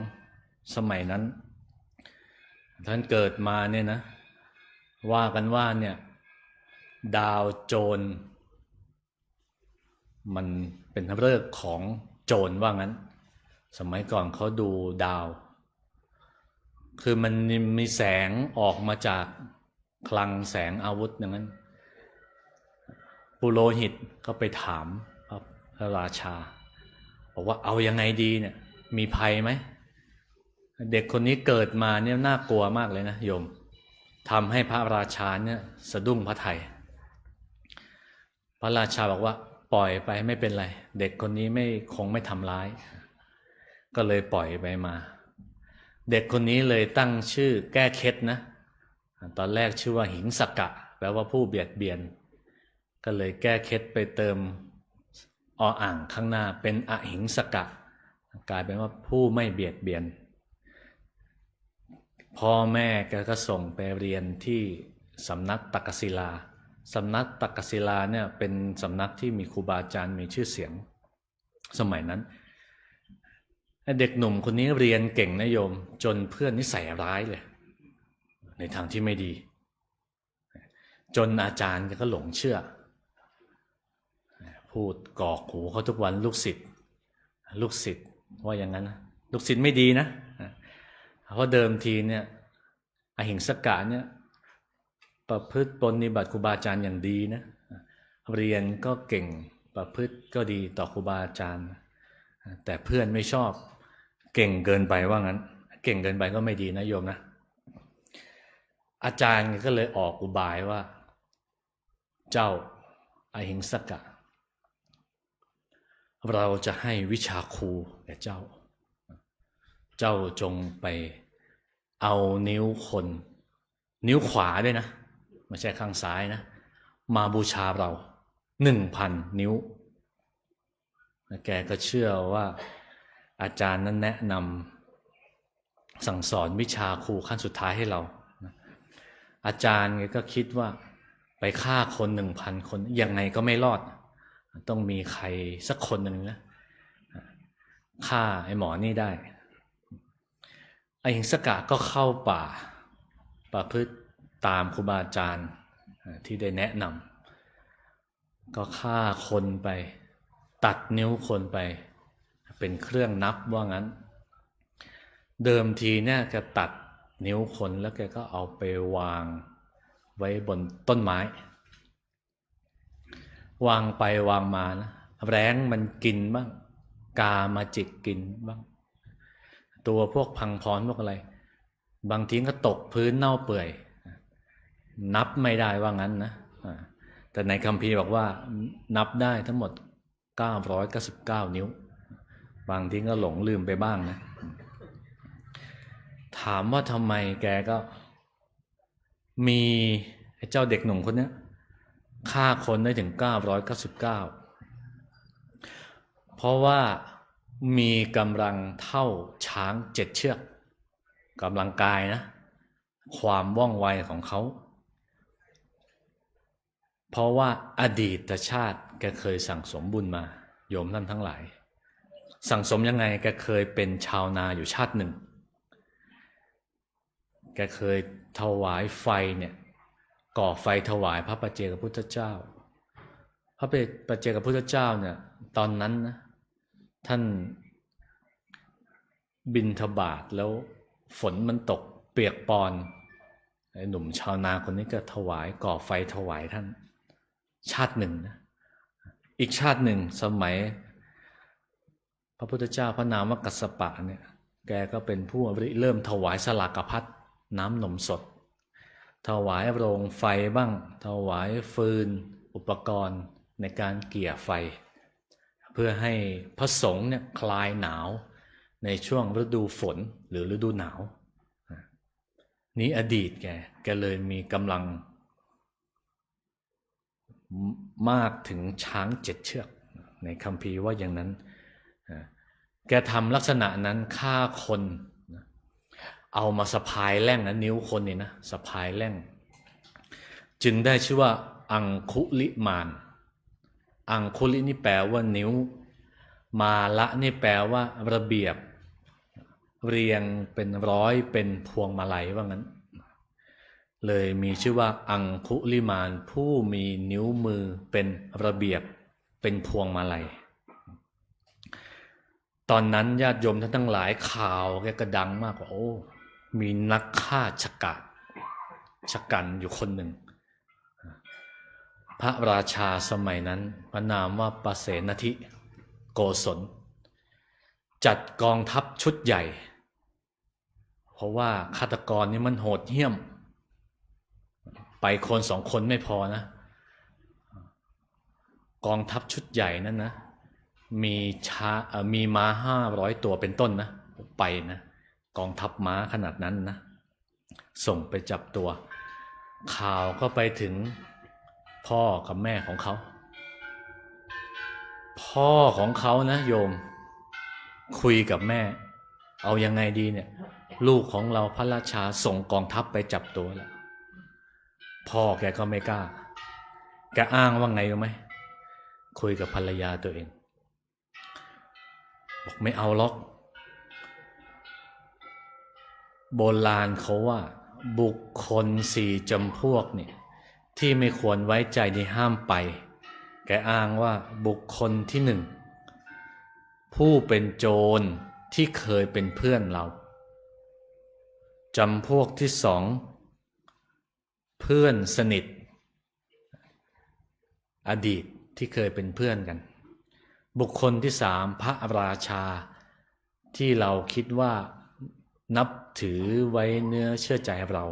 สมัยนั้นท่านเกิดมาเนี่ยนะว่ากันว่าเนี่ยดาวโจรมันเป็นฤกษ์ของโจรว่างั้นสมัยก่อนเขาดูดาวคือมันมีแสงออกมาจากคลังแสงอาวุธอย่างนั้น ปุโรหิตก็ไปถามพระราชาบอกว่าเอายังไงดีเนี่ยมีภัยไหมเด็กคนนี้เกิดมาเนี่ยน่ากลัวมากเลยนะโยมทำให้พระราชาเนี่ยสะดุ้งพระทัยพระราชาบอกว่าปล่อยไปไม่เป็นไรเด็กคนนี้คงไม่ทำร้ายก็เลยปล่อยไปมาเด็กคนนี้เลยตั้งชื่อแก้เคล็ดนะตอนแรกชื่อว่าหิงสกะแปลว่าผู้เบียดเบียนก็เลยแก้เคล็ดไปเติมอ่างข้างหน้าเป็นอหิงสกะกลายเป็นว่าผู้ไม่เบียดเบียนพ่อแม่แกก็ส่งไปเรียนที่สำนักตักกศิลาสำนักตักกศิลาเนี่ยเป็นสำนักที่มีครูบาอาจารย์มีชื่อเสียงสมัยนั้นเด็กหนุ่มคนนี้เรียนเก่งนะโยมจนเพื่อนนิสัยร้ายเลยในทางที่ไม่ดีจนอาจารย์ก็หลงเชื่อพูดกรอกหูเขาทุกวันลูกศิษย์ว่าอย่างนั้นนะลูกศิษย์ไม่ดีนะเพราะเดิมทีเนี่ยอหิงสกะเนี่ยประพฤติปฏิบัติครูบาอาจารย์อย่างดีนะเรียนก็เก่งประพฤติก็ดีต่อครูบาอาจารย์แต่เพื่อนไม่ชอบเก่งเกินไปว่างั้นเก่งเกินไปก็ไม่ดีนะโยมนะอาจารย์ก็เลยออกอุบายว่าเจ้าอหิงสกะเราจะให้วิชาครูแก่เจ้าจงไปเอานิ้วคนนิ้วขวาด้วยนะไม่ใช่ข้างซ้ายนะมาบูชาเรา 1,000 นิ้วแกก็เชื่อว่าอาจารย์นั้นแนะนำสั่งสอนวิชาครูขั้นสุดท้ายให้เราอาจารย์ก็คิดว่าไปฆ่าคน 1,000 คนยังไงก็ไม่รอดต้องมีใครสักคนหนึ่งนะฆ่าไอ้หมอนี่ได้อหิงสกะก็เข้าป่าประพฤติตามครูบาอาจารย์ที่ได้แนะนำก็ฆ่าคนไปตัดนิ้วคนไปเป็นเครื่องนับว่างั้นเดิมทีเนี่ยแกตัดนิ้วคนแล้วแกก็เอาไปวางไว้บนต้นไม้วางไปวางมานะแร้งมันกินบ้างกามาจิกกินบ้างตัวพวกพังพรพวกอะไรบางทีก็ตกพื้นเน่าเปื่อยนับไม่ได้ว่างั้นนะแต่ในคัมภีร์บอกว่านับได้ทั้งหมด999 นิ้วบางทีก็หลงลืมไปบ้างนะถามว่าทำไมแกก็มีเจ้าเด็กหนุ่มคนนี้ฆ่าคนได้ถึง999เพราะว่ามีกำลังเท่าช้าง7 เชือกกำลังกายนะความว่องไวของเขาเพราะว่าอดีตชาติแกเคยสั่งสมบุญมาโยมท่านทั้งหลายสั่งสมยังไงแกเคยเป็นชาวนาอยู่ชาติหนึ่งแกเคยถวายไฟเนี่ยก่อไฟถวายพระปัจเจกพุทธเจ้าพระปัจเจกพุทธเจ้าเนี่ยตอนนั้นนะท่านบิณฑบาตแล้วฝนมันตกเปียกปอนไอ้หนุ่มชาวนาคนนี้ก็ถวายก่อไฟถวายท่านชาติหนึ่งนะอีกชาติหนึ่งสมัยพระพุทธเจ้าพระนามว่ากัสสปะเนี่ยแกก็เป็นผู้เริ่มถวายสลากพัดน้ำนมสดถวายโรงไฟบ้างถวายฟืนอุปกรณ์ในการเกี่ยไฟเพื่อให้พระสงฆ์เนี่ยคลายหนาวในช่วงฤดูฝนหรือฤดูหนาวนี้อดีตแกเลยมีกำลังมากถึงช้าง7 เชือกในคัมภีร์ว่าอย่างนั้นแกทำลักษณะนั้นฆ่าคนเอามาสะพายแล่งนะนิ้วคนนี่นะสะพายแล่งจึงได้ชื่อว่าอังคุลิมานอังคุลินี่แปลว่านิ้วมาละนี่แปลว่าระเบียบเรียงเป็นร้อยเป็นพวงมาลัยว่างั้นเลยมีชื่อว่าอังคุลิมานผู้มีนิ้วมือเป็นระเบียบเป็นพวงมาลัยตอนนั้นญาติโยมท่านทั้งหลายข่าวแกก็ดังมากว่าโอ้มีนักฆ่าชะกันอยู่คนหนึ่ง พระราชาสมัยนั้นพระนามว่าปเสนทิโกศลจัดกองทัพชุดใหญ่เพราะว่าฆาตกรนี่มันโหดเหี้ยมไปคนสองคนไม่พอนะกองทัพชุดใหญ่นั้นนะมีม้า500 ตัวเป็นต้นนะไปนะกองทัพม้าขนาดนั้นนะส่งไปจับตัวข่าวก็ไปถึงพ่อกับแม่ของเขาพ่อของเขานะโยมคุยกับแม่เอายังไงดีเนี่ยลูกของเราพระราชาส่งกองทัพไปจับตัวแล้วพ่อแกก็ไม่กล้าแกอ้างว่าไงรู้ไหมคุยกับภรรยาตัวเองบอกไม่เอาหรอกโบราณเขาว่าบุคคล4 จำพวกเนี่ยที่ไม่ควรไว้ใจนี่ห้ามไปแกอ้างว่าบุคคลที่ 1ผู้เป็นโจรที่เคยเป็นเพื่อนเราจำพวกที่ 2เพื่อนสนิทอดีตที่เคยเป็นเพื่อนกันบุคคลที่ 3พระราชาที่เราคิดว่านับถือไว้เนื้อเชื่อใจเรา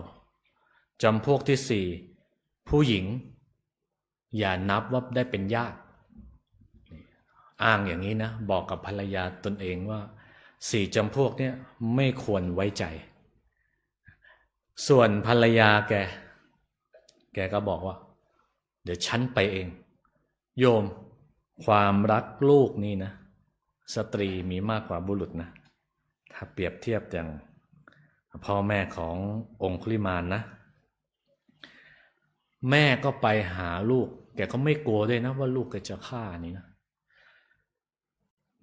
จำพวกที่ 4ผู้หญิงอย่านับว่าได้เป็นญาติอ้างอย่างนี้นะบอกกับภรรยาตนเองว่า4 จำพวกเนี่ยไม่ควรไว้ใจส่วนภรรยาแกก็บอกว่าเดี๋ยวฉันไปเองโยมความรักลูกนี่นะสตรีมีมากกว่าบุรุษนะถ้าเปรียบเทียบอย่างพ่อแม่ขององคุลิมานนะแม่ก็ไปหาลูกแกก็ไม่กลัวด้วยนะว่าลูกแกจะฆ่านี่นะ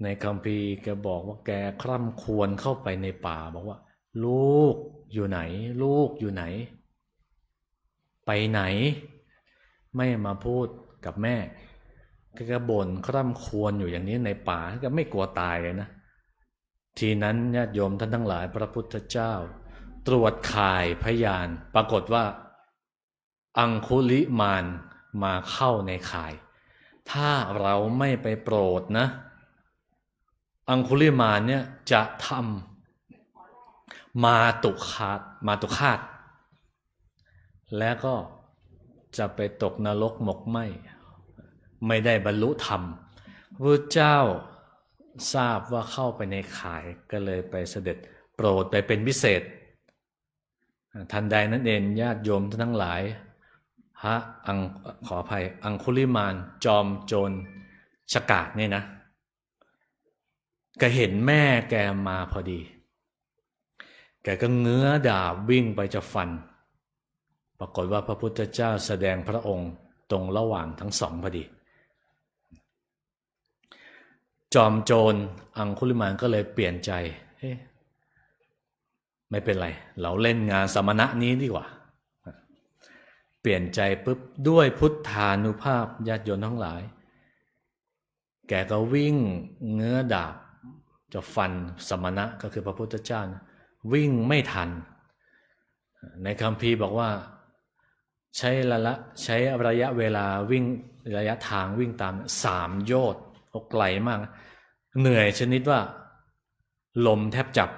ในคัมภีร์แกบอกว่าแกคร่ำครวญเข้าไปในป่าบอกว่าลูกอยู่ไหนลูกอยู่ไหนไปไหนไม่มาพูดกับแม่แกก็บ่นคร่ำครวญอยู่อย่างนี้ในป่าก็ไม่กลัวตายเลยนะทีนั้นญาติโยมท่านทั้งหลายพระพุทธเจ้าตรวจข่ายพยานปรากฏว่าอังคุลิมานมาเข้าในข่ายถ้าเราไม่ไปโปรดนะอังคุลิมานเนี่ยจะทำมาตุคาตแล้วก็จะไปตกนรกหมกไหมไม่ได้บรรลุธรรมพระเจ้าทราบว่าเข้าไปในข่ายก็เลยไปเสด็จโปรดไปเป็นพิเศษทันใดนั้นเองญาติโยมทั้งหลายขออภัยอังคุลิมานจอมโจรฉกาจเนี่ยนะก็เห็นแม่แกมาพอดีแกก็เงื้อดาบวิ่งไปจะฟันปรากฏว่าพระพุทธเจ้าแสดงพระองค์ตรงระหว่างทั้งสองพอดีจอมโจรอังคุลิมานก็เลยเปลี่ยนใจไม่เป็นไรเราเล่นงานสมณะนี้ดีกว่าเปลี่ยนใจปุ๊บด้วยพุทธานุภาพญาติโยมทั้งหลายแกก็วิ่งเงื้อดาบจะฟันสมณะก็คือพระพุทธเจ้านะวิ่งไม่ทันในคัมภีร์บอกว่าใช้ระยะเวลาวิ่งระยะทางวิ่งตาม3 โยชน์ไกลมากเหนื่อยชนิดว่าลมแทบจับ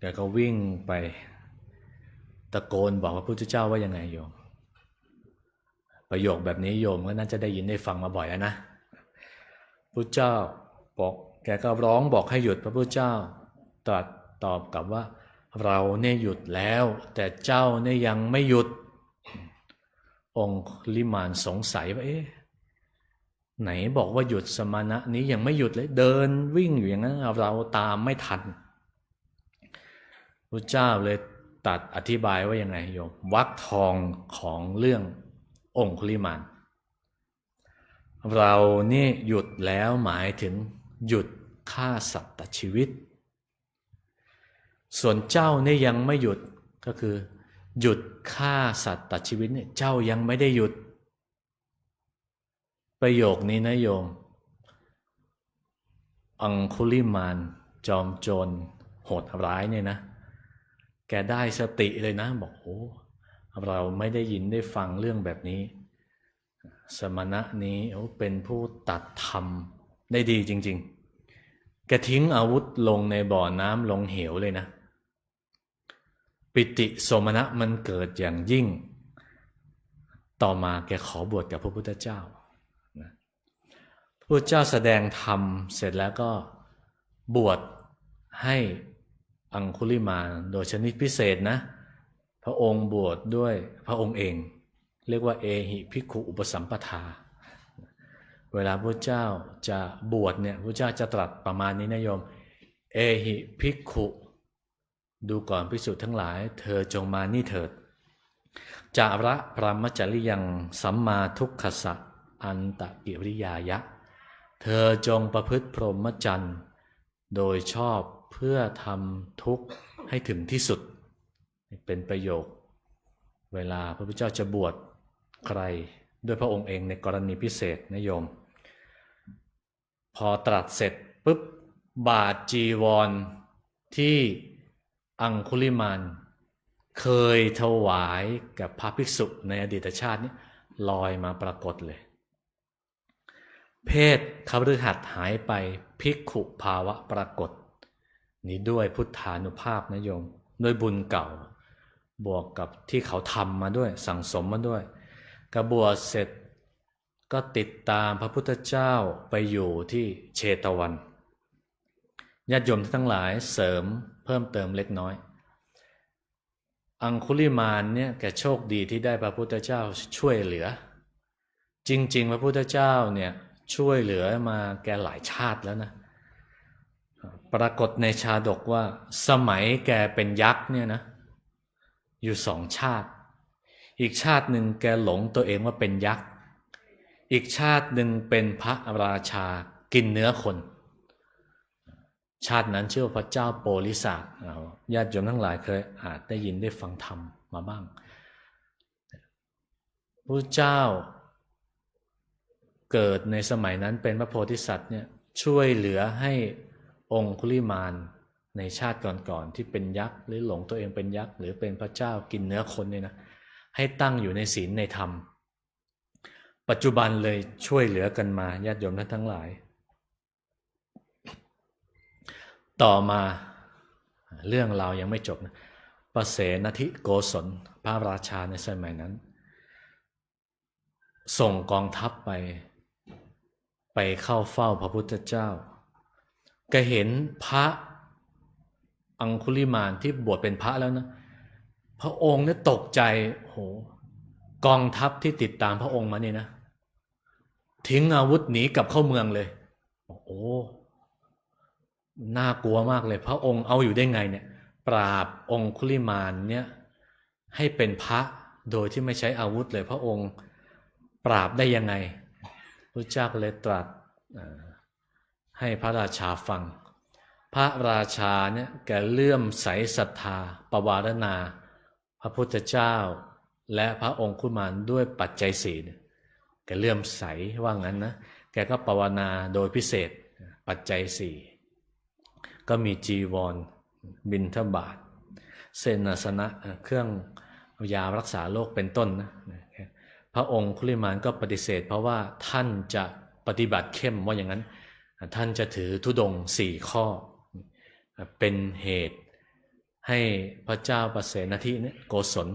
แกก็วิ่งไปตะโกนบอกพระพุทธเจ้าว่ายังไงโยมประโยคแบบนี้โยมก็น่าจะได้ยินได้ฟังมาบ่อยแล้วนะพุทธเจ้าบอกแกก็ร้องบอกให้หยุดพระพุทธเจ้าตรัสตอบกลับว่าเราเนี่ยหยุดแล้วแต่เจ้าเนี่ยยังไม่หยุดองค์ลิมานสงสัยว่าไหนบอกว่าหยุดสมณะนี้ยังไม่หยุดเลยเดินวิ่งอยู่อย่างนั้นเราตามไม่ทันพระเจ้าเลยตัดอธิบายว่ายังไงโยมวรรคทองของเรื่ององค์ลิมานเรานี่หยุดแล้วหมายถึงหยุดฆ่าสัตว์ตัดชีวิตส่วนเจ้าเนี่ยยังไม่หยุดก็คือหยุดฆ่าสัตว์ตัดชีวิตเนี่ยเจ้ายังไม่ได้หยุดประโยคนี้นะโยมอังคุลิมานจอมโจรโหดร้ายเนี่ยนะแกได้สติเลยนะบอกโอ้เราไม่ได้ยินได้ฟังเรื่องแบบนี้ สมณะนี้เป็นผู้ตัดธรรมได้ดีจริงๆแกทิ้งอาวุธลงในบ่อน้ำลงเหวเลยนะปิติโสมนัสมันเกิดอย่างยิ่งต่อมาแกขอบวชกับพระพุทธเจ้าพระพุทธเจ้าแสดงธรรมเสร็จแล้วก็บวชให้อังคุลิมานโดยชนิดพิเศษนะพระองค์บวชด้วยพระองค์เองเรียกว่าเอหิภิกขุอุปสัมปทาเวลาพระเจ้าจะบวชเนี่ยพระเจ้าจะตรัสประมาณนี้นะโยมเอหิภิกขุดูก่อนภิกษุทั้งหลายเธอจงมานี่เถิดจาระพรหมจริยังสัมมาทุกขสะอันตกิริยายะเธอจงประพฤติพรหมจรรย์โดยชอบเพื่อทำทุกข์ให้ถึงที่สุดเป็นประโยคเวลาพระพุทธเจ้าจะบวชใครด้วยพระองค์เองในกรณีพิเศษนะโยมพอตรัสเสร็จปุ๊บบาทจีวรที่อังคุลิมานเคยถวายกับพระภิกษุในอดีตชาตินี้ลอยมาปรากฏเลยเพศคฤหัสถ์หายไปภิกขุภาวะปรากฏนี้ด้วยพุทธานุภาพนะโยมด้วยบุญเก่าบวกกับที่เขาทำมาด้วยสั่งสมมาด้วยกระบวชเสร็จก็ติดตามพระพุทธเจ้าไปอยู่ที่เชตวันญาติโยมทั้งหลายเสริมเพิ่มเติมเล็กน้อยอังคุลิมานเนี่ยแกโชคดีที่ได้พระพุทธเจ้าช่วยเหลือจริงๆพระพุทธเจ้าเนี่ยช่วยเหลือมาแกหลายชาติแล้วนะปรากฏในชาดกว่าสมัยแกเป็นยักษ์เนี่ยนะอยู่2 ชาติอีกชาติหนึ่งแกหลงตัวเองว่าเป็นยักษ์อีกชาติหนึ่งเป็นพระราชากินเนื้อคนชาตินั้นชื่อว่าพระเจ้าโปลิศาสญาติโยมทั้งหลายเคยอาจได้ยินได้ฟังธรรมมาบ้างพระเจ้าเกิดในสมัยนั้นเป็นพระโพธิสัตว์เนี่ยช่วยเหลือให้องคุลิมานในชาติก่อนๆที่เป็นยักษ์หรือหลงตัวเองเป็นยักษ์หรือเป็นพระเจ้ากินเนื้อคนเนี่ยนะให้ตั้งอยู่ในศีลในธรรมปัจจุบันเลยช่วยเหลือกันมาญาติโยมท่านทั้งหลายต่อมาเรื่องราวยังไม่จบนะปเสนทิโกศลพระราชาในสมัยนั้นส่งกองทัพไปเข้าเฝ้าพระพุทธเจ้าก็เห็นพระอังคุลิมานที่บวชเป็นพระแล้วนะพระองค์เนี่ยตกใจโหกองทัพที่ติดตามพระองค์มานี่นะทิ้งอาวุธหนีกลับเข้าเมืองเลยโอ้น่ากลัวมากเลยพระองค์เอาอยู่ได้ไงเนี่ยปราบองคุลิมานเนี่ยให้เป็นพระโดยที่ไม่ใช้อาวุธเลยพระองค์ปราบได้ยังไงพระเจ้าก็เลยตรัสให้พระราชาฟังพระราชาเนี่ยแกเลื่อมใสศรัทธาปวารณาพระพุทธเจ้าและพระองคุลิมานด้วยปัจจัย4แกเลื่อมใสว่างั้นนะแกก็ปวารณาโดยพิเศษปัจจัย4ก็มีจีวรบิณฑบาตเสนาสนะเครื่องยารักษาโรคเป็นต้นนะพระองค์คุลิมานก็ปฏิเสธเพราะว่าท่านจะปฏิบัติเข้มว่าอย่างนั้นท่านจะถือธุดงค์4 ข้อเป็นเหตุให้พระเจ้าปเสนทิเนี่ยโกศล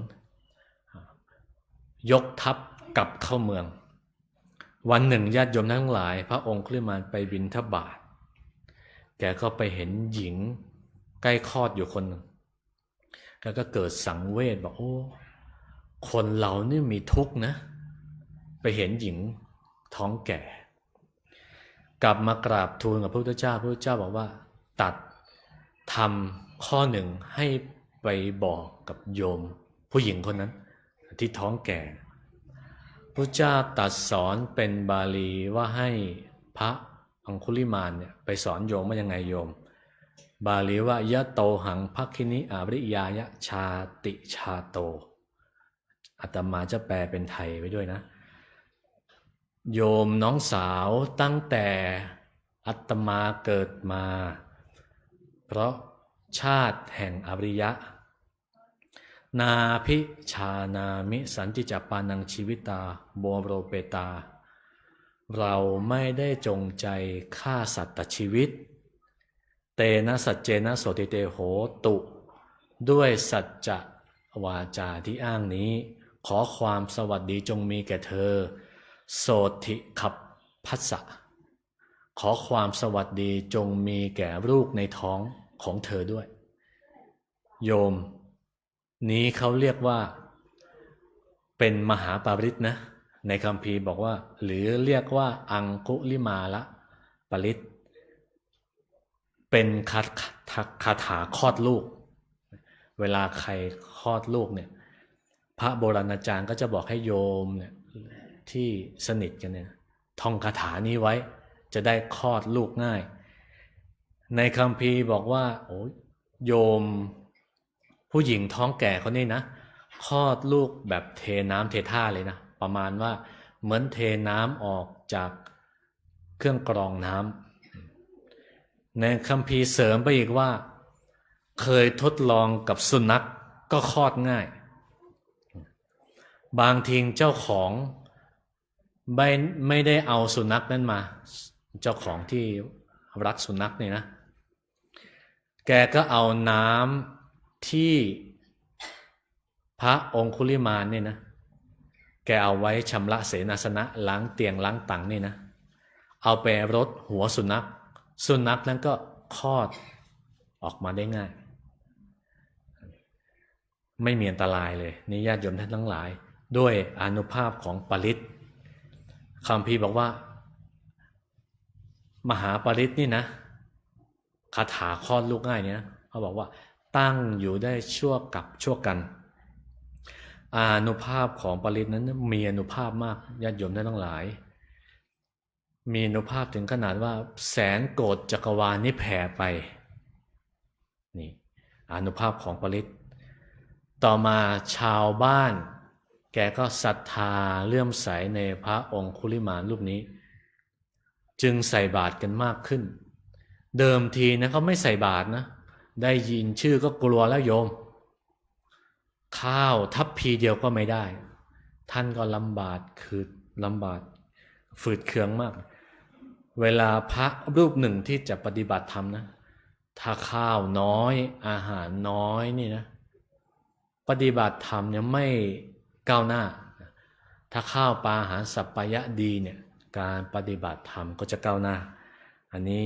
ยกทัพกลับเข้าเมืองวันหนึ่งญาติโยมทั้งหลายพระองค์คุลิมานไปบิณฑบาตแกก็ไปเห็นหญิงใกล้คลอดอยู่คนหนึ่งแกก็เกิดสังเวชบอกโอ้คนเรานี่มีทุกข์นะไปเห็นหญิงท้องแก่กลับมากราบทูลกับพระพุทธเจ้าพระพุทธเจ้าบอกว่าตัดทำข้อหนึ่งให้ไปบอกกับโยมผู้หญิงคนนั้นที่ท้องแก่พระเจ้าตรัสสอนเป็นบาลีว่าให้พระอังคุลิมานเนี่ยไปสอนโยมว่ายังไงโยมบาลีว่ายะโตหังภักขินิอาริยายะชาติชาโตอาตมาจะแปลเป็นไทยไว้ด้วยนะโยมน้องสาวตั้งแต่อาตมาเกิดมาเพราะชาติแห่งอริยะ นาพิชานามิสันติจปานังชีวิตาโบโรเปตาเราไม่ได้จงใจฆ่าสัตว์ตัดชีวิตเตนะสัจเจนะโสติเตโหตุด้วยสัจจะวาจาที่อ้างนี้ขอความสวัสดีจงมีแก่เธอโสติขับพัสสะขอความสวัสดีจงมีแก่ลูกในท้องของเธอด้วยโยมนี้เขาเรียกว่าเป็นมหาปาริตนะในคัมภีร์บอกว่าหรือเรียกว่าอังคุลิมาละปริตเป็นคาถาคลอดลูกเวลาใครคลอดลูกเนี่ยพระโบราณอาจารย์ก็จะบอกให้โยมเนี่ยที่สนิทกันเนี่ยท่องคาถานี้ไว้จะได้คลอดลูกง่ายในคัมภีร์บอกว่าโอ้โยมผู้หญิงท้องแก่คนนี้นะคลอดลูกแบบเทน้ำเทท่าเลยนะประมาณว่าเหมือนเทน้ำออกจากเครื่องกรองน้ำในคัมภีร์เสริมไปอีกว่าเคยทดลองกับสุนัขก็คลอดง่ายบางทีเจ้าของไม่ได้เอาสุนัขนั้นมาเจ้าของที่รักสุนัขเนี่ยนะแกก็เอาน้ำที่พระองคุลิมานเนี่ยนะแกเอาไว้ชำระเสนาสนะล้างเตียงล้างตังนี่นะเอาไปรดหัวสุนัขนั้นก็คลอดออกมาได้ง่ายไม่มีอันตรายเลยนี่ญาติโยมท่านทั้งหลายด้วยอานุภาพของปริตคัมภีร์บอกว่ามหาปริตนี่นะคาถาคลอดลูกง่ายเนี่ยเขาบอกว่าตั้งอยู่ได้ชั่วกับชั่วกันอานุภาพของปริตนั้นมีอานุภาพมากญาติโยมท่านทั้งหลายมีอานุภาพถึงขนาดว่าแสนโกฏจักรวาลนี้แผ่ไปนี่อานุภาพของปริตต่อมาชาวบ้านแกก็ศรัทธาเลื่อมใสในพระองคุลิมานรูปนี้จึงใส่บาตรกันมากขึ้นเดิมทีนะเขาไม่ใส่บาตรนะได้ยินชื่อก็กลัวแล้วโยมข้าวทัพพีเดียวก็ไม่ได้ท่านก็ลำบากฝืดเคืองมากเวลาพระรูปหนึ่งที่จะปฏิบัติธรรมนะถ้าข้าวน้อยอาหารน้อยนี่นะปฏิบัติธรรมเนี่ยไม่ก้าวหน้าถ้าข้าวปลาอาหารสัพพยะดีเนี่ยการปฏิบัติธรรมก็จะก้าวหน้าอันนี้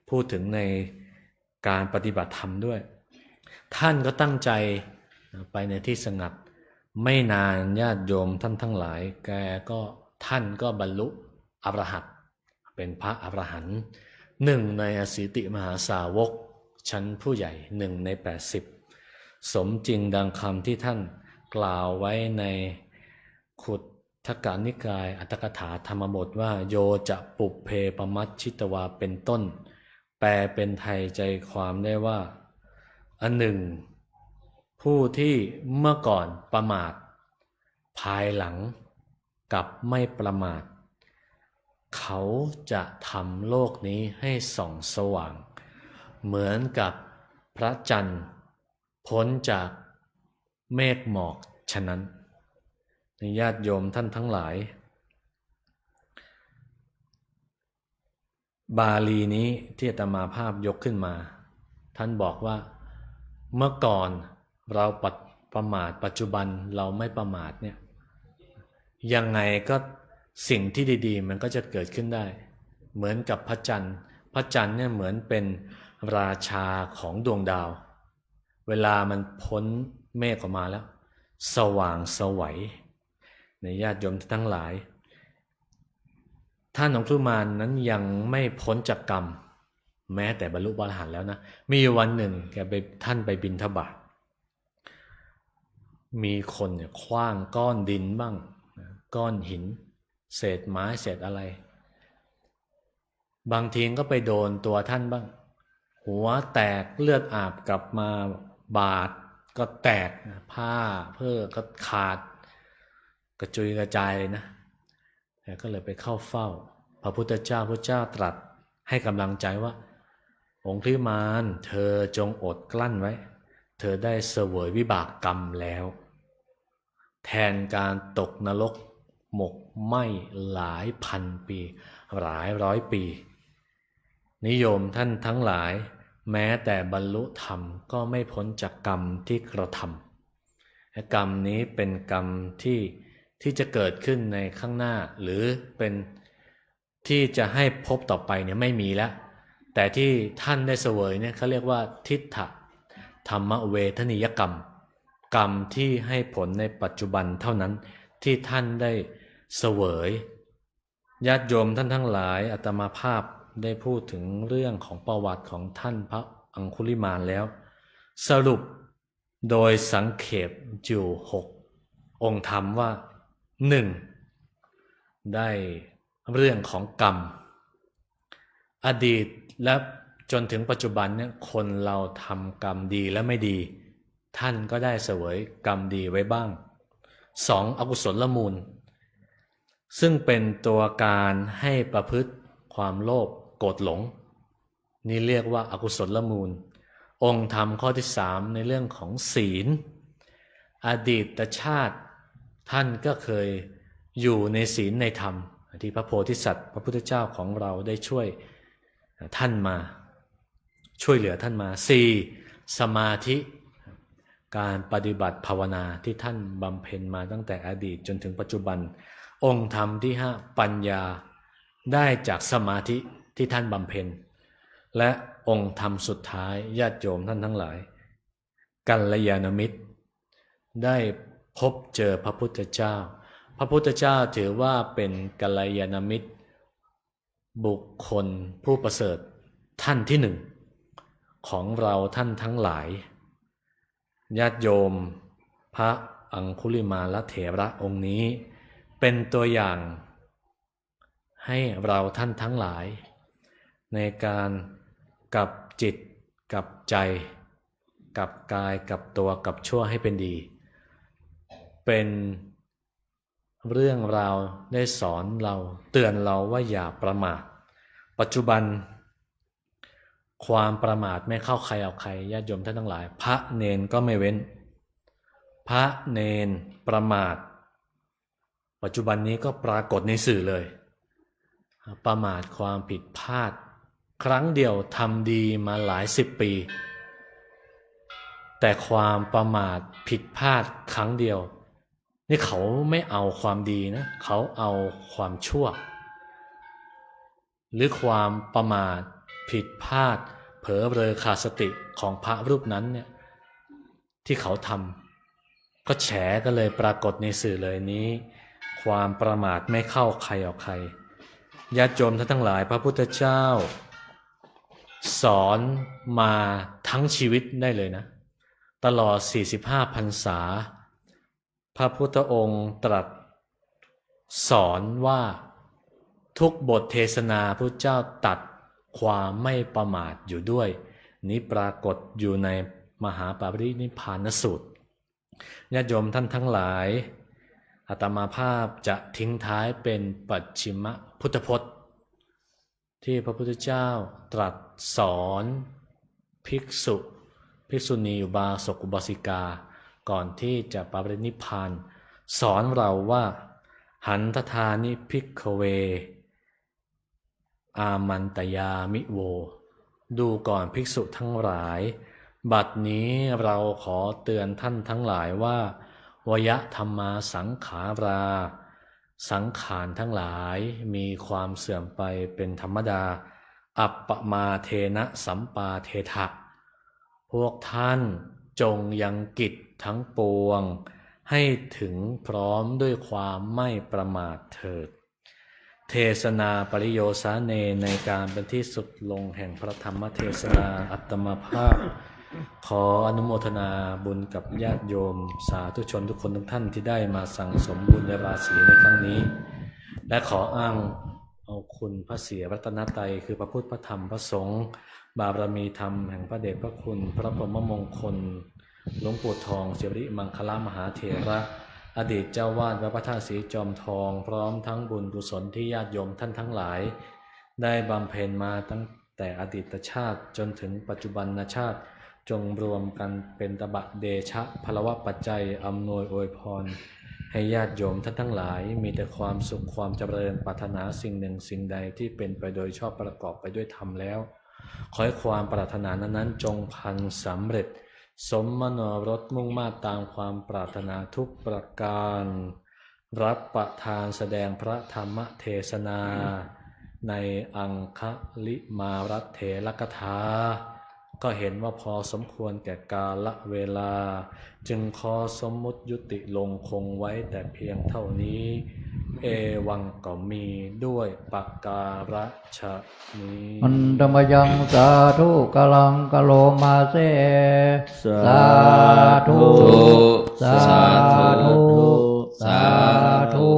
พูดถึงในการปฏิบัติธรรมด้วยท่านก็ตั้งใจไปในที่สงัดไม่นานญาติโยมท่านทั้งหลายท่านก็บรรลุอรหัตเป็นพระอรหันต์หนึ่งในอสิติมหาสาวกชั้นผู้ใหญ่1 ใน 80สมจริงดังคำที่ท่านกล่าวไว้ในขุททกนิกายอัตถกถาธรรมบทว่าโยจะปุพเพปมัชชิตวาเป็นต้นแปลเป็นไทยใจความได้ว่าอันหนึ่งผู้ที่เมื่อก่อนประมาทภายหลังกับไม่ประมาทเขาจะทำโลกนี้ให้ส่องสว่างเหมือนกับพระจันทร์พ้นจากเมฆหมอกฉะนั้นญาติโยมท่านทั้งหลายบาลีนี้ที่อาตมาภาพยกขึ้นมาท่านบอกว่าเมื่อก่อนเราประมาทปัจจุบันเราไม่ประมาทเนี่ยยังไงก็สิ่งที่ดีๆมันก็จะเกิดขึ้นได้เหมือนกับพระจันทร์เนี่ยเหมือนเป็นราชาของดวงดาวเวลามันพ้นเมฆออกมาแล้วสว่างไสวในญาติโยมทั้งหลายท่านองคุลิมานนั้นยังไม่พ้นจากกรรมแม้แต่บรรลุอรหันต์แล้วนะมีวันหนึ่งท่านไปบิณฑบาตมีคนเนี่ยขว้างก้อนดินบ้างก้อนหินเศษไม้เศษอะไรบางทีก็ไปโดนตัวท่านบ้างหัวแตกเลือดอาบกลับมาบาดก็แตกผ้าเพื่อก็ขาดกระจุยกระจายเลยนะแต่ก็เลยไปเข้าเฝ้าพระพุทธเจ้าตรัสให้กำลังใจว่าองคุลิมานเธอจงอดกลั้นไว้ เธอได้เสวยวิบากกรรมแล้วแทนการตกนรกหมกไหม้หลายพันปีหลายร้อยปีนิยมท่านทั้งหลายแม้แต่บรรลุธรรมก็ไม่พ้นจากกรรมที่กระทำกรรมนี้เป็นกรรมที่จะเกิดขึ้นในข้างหน้าหรือเป็นที่จะให้พบต่อไปเนี่ยไม่มีแล้วแต่ที่ท่านได้เสวยเนี่ยเขาเรียกว่าทิฏฐธรรมเวทนิยกรรมกรรมที่ให้ผลในปัจจุบันเท่านั้นที่ท่านได้เสวยญาติโยมท่านทั้งหลายอาตมาภาพได้พูดถึงเรื่องของประวัติของท่านพระอังคุลิมานแล้วสรุปโดยสังเขปอยู่6องค์ธรรมว่า 1. ได้เรื่องของกรรมอดีตและจนถึงปัจจุบันเนี่ยคนเราทำกรรมดีและไม่ดีท่านก็ได้เสวยกรรมดีไว้บ้าง 2. อกุศลมูลซึ่งเป็นตัวการให้ประพฤติความโลภโกรธหลงนี่เรียกว่าอกุศลมูลองค์ธรรมข้อที่ 3ในเรื่องของศีลอดีตชาติท่านก็เคยอยู่ในศีลในธรรมที่พระโพธิสัตว์พระพุทธเจ้าของเราได้ช่วยท่านมาช่วยเหลือท่านมา 4. สมาธิการปฏิบัติภาวนาที่ท่านบำเพ็ญมาตั้งแต่อดีตจนถึงปัจจุบันองค์ธรรมที่ 5ปัญญาได้จากสมาธิที่ท่านบำเพ็ญและองค์ธรรมสุดท้ายญาติโยมท่านทั้งหลายกัลยาณมิตรได้พบเจอพระพุทธเจ้าพระพุทธเจ้าถือว่าเป็นกัลยาณมิตรบุคคลผู้ประเสริฐท่านที่ 1ของเราท่านทั้งหลายญาติโยมพระอังคุลิมาลเถระองค์นี้เป็นตัวอย่างให้เราท่านทั้งหลายในการกับจิตกับใจกับกายกับตัวกับชั่วให้เป็นดีเป็นเรื่องราวได้สอนเราเตือนเราว่าอย่าประมาทปัจจุบันความประมาทไม่เข้าใครเอาใครญาติโยมท่านทั้งหลายพระเนนก็ไม่เว้นพระเนนประมาทปัจจุบันนี้ก็ปรากฏในสื่อเลยประมาทความผิดพลาดครั้งเดียวทำดีมาหลาย10 ปีแต่ความประมาทผิดพลาดครั้งเดียวนี่เขาไม่เอาความดีนะเขาเอาความชั่วหรือความประมาทผิดพลาดเผลอเรอขาดสติของพระรูปนั้นเนี่ยที่เขาทำก็แฉก็เลยปรากฏในสื่อเลยนี้ความประมาทไม่เข้าใครออกใครญาติโยมท่านทั้งหลายพระพุทธเจ้าสอนมาทั้งชีวิตได้เลยนะตลอด45พรรษาพระพุทธองค์ตรัสสอนว่าทุกบทเทศนาพระเจ้าตัดความไม่ประมาทอยู่ด้วยนี้ปรากฏอยู่ในมหาปรินิพพานสูตรญาติโยมท่านทั้งหลายอาตมาภาพจะทิ้งท้ายเป็นปัจฉิมพุทธพจน์ที่พระพุทธเจ้าตรัสสอนภิกษุณีอุบาสกอุบาสิกาก่อนที่จะปรินิพพานสอนเราว่าหันทธานิภิกขเวอามันตยามิโวดูก่อนภิกษุทั้งหลายบัดนี้เราขอเตือนท่านทั้งหลายว่าวยธรรมาสังขาราสังขารทั้งหลายมีความเสื่อมไปเป็นธรรมดาอัปปมาเทนะสัมปาเทถะพวกท่านจงยังกิจทั้งปวงให้ถึงพร้อมด้วยความไม่ประมาทเถิดเทศนาปริโยสาเนในการเป็นที่สุดลงแห่งพระธรรมเทศนาอัตมาภาพขออนุโมทนาบุญกับญาติโยมสาธุชนทุกคนทุกท่านที่ได้มาสั่งสมบุญราศีในครั้งนี้และขออ้างเอาคุณพระศรีรัตนตรัยคือพระพุทธพระธรรมพระสงฆ์บารมีธรรมแห่งพระเดชพระคุณพระพรหมมงคลหลวงปู่ทองสิริมังคลมหาเถระอดีตเจ้าวาดวัดพระธาตุศรีจอมทองพร้อมทั้งบุญกุศลที่ญาติโยมท่านทั้งหลายได้บำเพ็ญมาตั้งแต่อดีตชาติจนถึงปัจจุบันชาติ จงรวมกันเป็นตบะเดชะพลวะปัจจัยอำนวยอวยพรให้ญาติโยมท่านทั้งหลายมีแต่ความสุขความเจริญปรารถนาสิ่งหนึ่งสิ่งใดที่เป็นไปโดยชอบประกอบไปด้วยธรรมแล้วขอให้ความปรารถนานั้นจงพันสำเร็จสมมโนรสมุ่งมาตามความปรารถนาทุกประการรับประทานแสดงพระธรรมเทศนาในอังคลิมารัตเถรกถาก็เห็นว่าพอสมควรแก่กาลเวลาจึงขอสมมุติยุติลงคงไว้แต่เพียงเท่านี้เอวังก็มีด้วยปากการะชะนี้ อันธรรมยังสาธุกลังกะโลมาเสสาธุสาธุสาธุ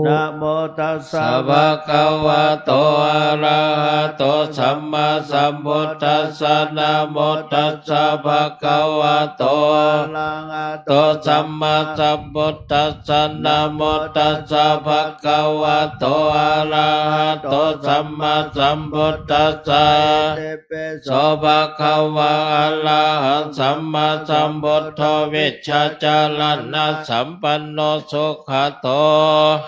นะโมตัสสะ สัพพะคะวะโตอะระหะโตสัมมาสัมพุทธัสสะนะโมตัสสะภะคะวะโต อะระหะ โตสัมมาสัมพุทธัสสะนะโมตัสสะภะคะวะโตอะระหะโตสัมมาสัมพุทธัสสะ เตเป โสภะคะวะอะระหังสัมมาสัมพุทโธวิชชาจารณะสัมปันโนสุขโต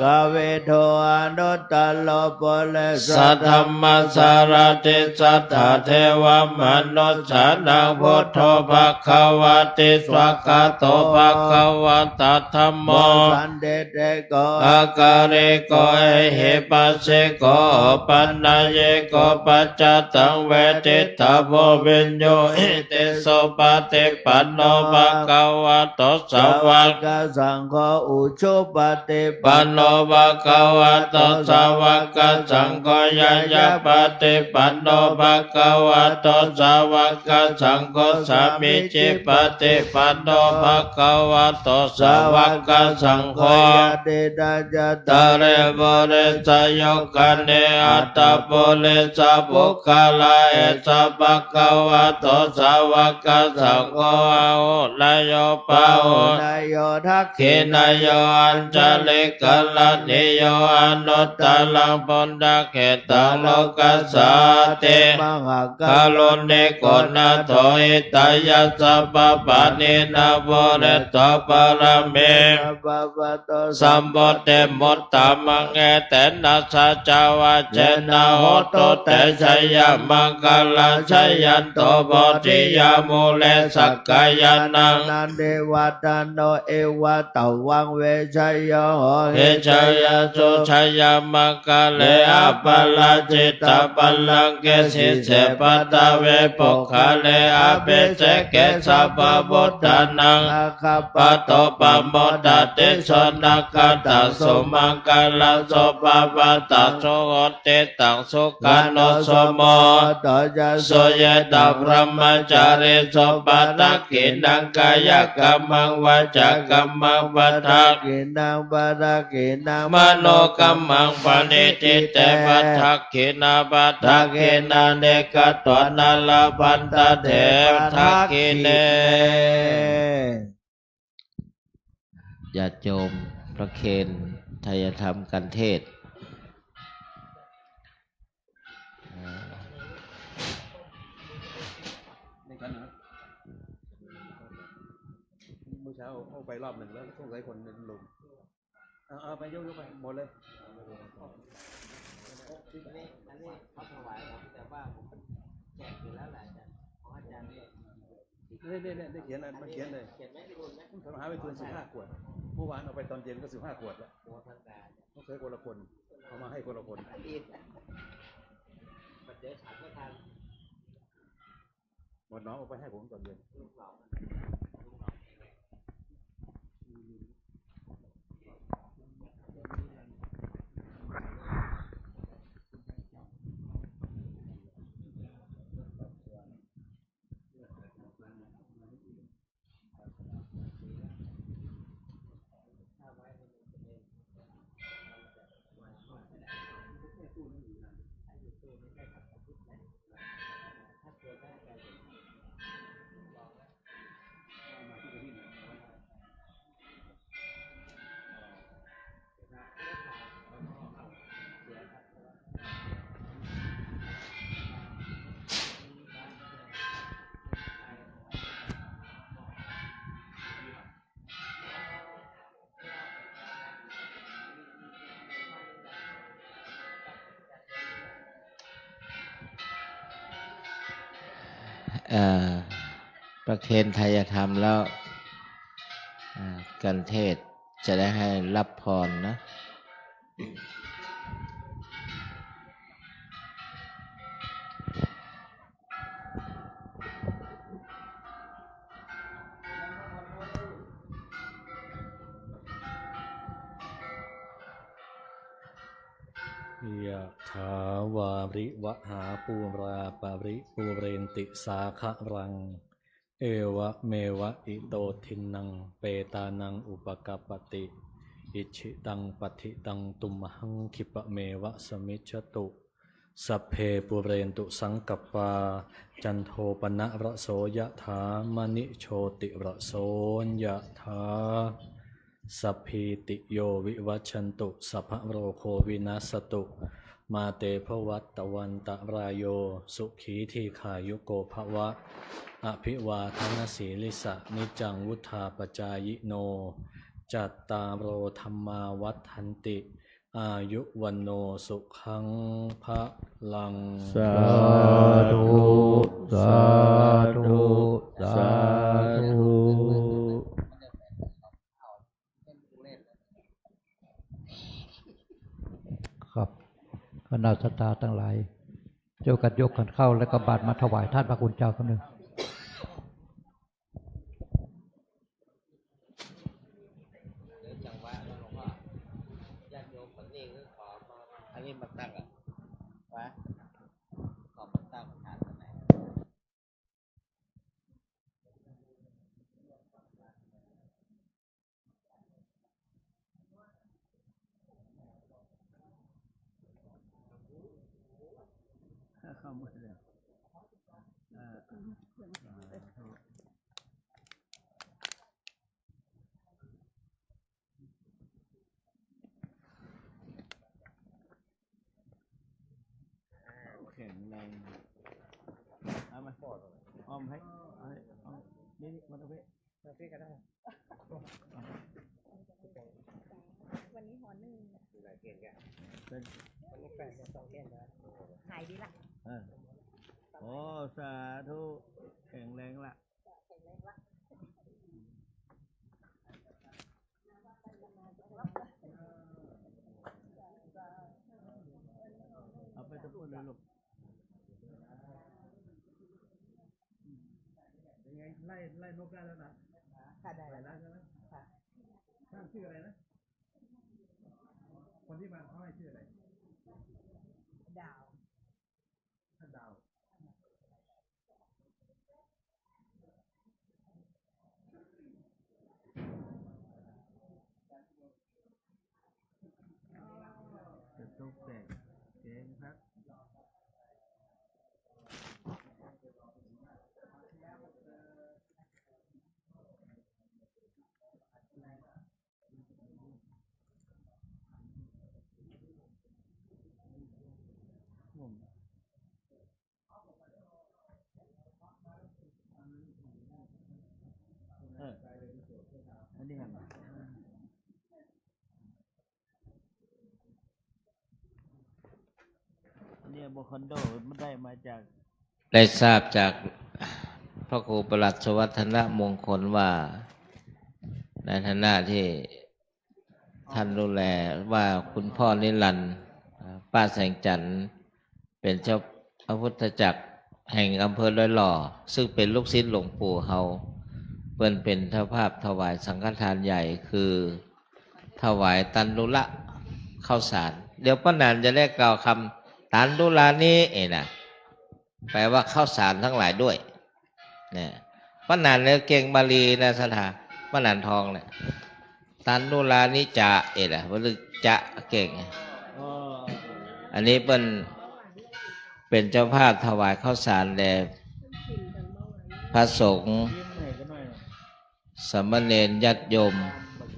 กาเวโทอนุตตโลปุเล สัทธัมมาสารติสัทธาเทวมนุษย์สานังพุทโธภะคะวะติสวะกาโตภะคะวะตะธัมโม สันเดเตโก อาการิโกเอหิปัสสิโกปันนายโกปัจจตังเวทิตาโพวิญโยอิติโสปฏิปันโนภะคะวะโตสาวก กสังโฆอุชุปฏิ ปันโนภะคะวะโตสาวกสังโฆยายาปฏิปันโนภะคะวะโตสาวกสังโฆสามิจิปฏิปันโนภะคะวะโตสาวกสังโฆ เดดาจ ตาเรโบเรสยกันเนอัตตาโพเลสะภุคาลาเอสะภะคะวะโตสาวกสังโฆอาหุนายโยปาหุ นายโยทัก ขินายโยอัญจลิกัลลนิโยอนุตตลังปุณฑเขตังโลกัสสาติ มหา คาลุนิโกนาโทอิตายาสัพพปานินาโบเรตปารเม ปะปะโต สัมปเตมุตตามังเอเตนะสัจจาวาเจนะโหตุเตชัยยะมังคลังชัยยันโตโพธิยามูเลสักกายานัง นันเดวัตโนเอวะตวังเวชัยโย เอชัยยะสุชัยยะมังคเลอะปัลลจิตตปัลลังเกสิเสปัตตะเวปุคาเลอะเปเสเกสัพพพุทธานัง อาคา ปัตโตปัมโมตัติสนักขัตตะสุมังคลังโสภะปัตตะโสโหติตังสุขันโนโสโม ต่อจะ โสยตาพระมจาริโสปัตตะกินังกายกรรมังวาจากรรมังปัฏฐะ กินังปะทะกินัง มโนกรรมังปณิทิเตปัฏฐะกินาปัฏฐะกินาเนกตวนาลาพันตะเถทักกิเนญาติโยมพระเคนไทยธรรมกันเทศเมื่อเช้าเอาไปรอบหนึ่งแล้วสงสัยคนเป็นลมเอาไปยกไปหมดเลยอันนี้เขาถวายแต่ว่าผมแจกอยู่แล้วแหละของอาจารย์เนี่ยได้เขียนมาเขียนเลยผมหาไปเกิน15 ขวดเมื่อวานเอาไปตอนเย็นก็15 ขวดแล้วต้องใช้คนละคนเอามาให้คนละคนหมดน้องเอาไปให้ผมตอนเย็น เอ่อประเคนไทยธรรมแล้วกันเทศจะได้ให้รับพรนะยะถาวาริวหาปูราปาริปูเรนติสาคะรังเอวะเมวะอิโตทินังเปตานังอุปกัปปติอิชิตังปฏิตังตุมหังคิปะเมวะสมิจฉตุสัพเพปุเรนตุสังกัปปาจันโทปนะระโสยะถามณิโชติระโสยะถาสัพพิติโยวิวัชชันตุสัพพะโรโควินัสตุมาเตภวัตตวันตรายโยสุขีทีขายุโกภวะอภิวาทนาสีลิสะนิจังวุธาปจายโนจัตตารโอธรรมาวัฏันติอายุวันโนสุขังพระลัง สา ธุ สาธุ สาธุ ครับคณะสัตยาทั้งหลายเจ้ากันยกกันเข้าแล้วก็บาตรมาถวายท่านพระคุณเจ้าคนหนึ่ง จังหวะแล้วหลวงพ่อญาติโยมคนนี้คือขอมาอันนี้มาตั้งอ่ะวะขอมาตั้งฐานตรงไหนเข้ามือเลยแข็งแรงเอามาอ้อมให้นี่มาตรงนี้ก็ได้วันนี้หอนึ่ง เป็น วันนี้แปดสองแก้วนะหายดีละ โอ้สาธุแข็งแรงละเอาไปตะพูดเลยลูกยังไงไล่นกได้แล้วนะค่ะได้ ไล่ แล้ว แล้วใช่ไหม ค่ะ ท่านชื่ออะไรนะคนที่มาเขาให้ชื่ออะไร ดาว ท่านดาวจะตกแต่งเก่งครับอันนี้ครับอันนี้โบคอนโดมันได้มาจาก ได้ทราบจากพระครูประหลัดสวัฒนมงคลว่าในฐานะที่ท่านดูแลว่าคุณพ่อนิรันดร์ป้าแสงจันทร์เป็นเจ้าพระพุทธจักรแห่งอำเภอดอยหล่อซึ่งเป็นลูกศิษย์หลวงปู่เฮาเป็นเจ้าภาพถวายสังฆทานใหญ่คือถวายตันดุละข้าวสารเดี๋ยวป้านานจะได้กล่าวคำตันดุละนี้นะแปลว่าข้าวสารทั้งหลายด้วยเนี่ยป้านานเนี่ยเก่งบาลีนะสถาป้านานทองเนี่ยตันดุละนี้จะนะว่าจะเก่งอันนี้เป็นเจ้าภาพถวายข้าวสารแด่พระสงฆ์สามเณรญาติโยม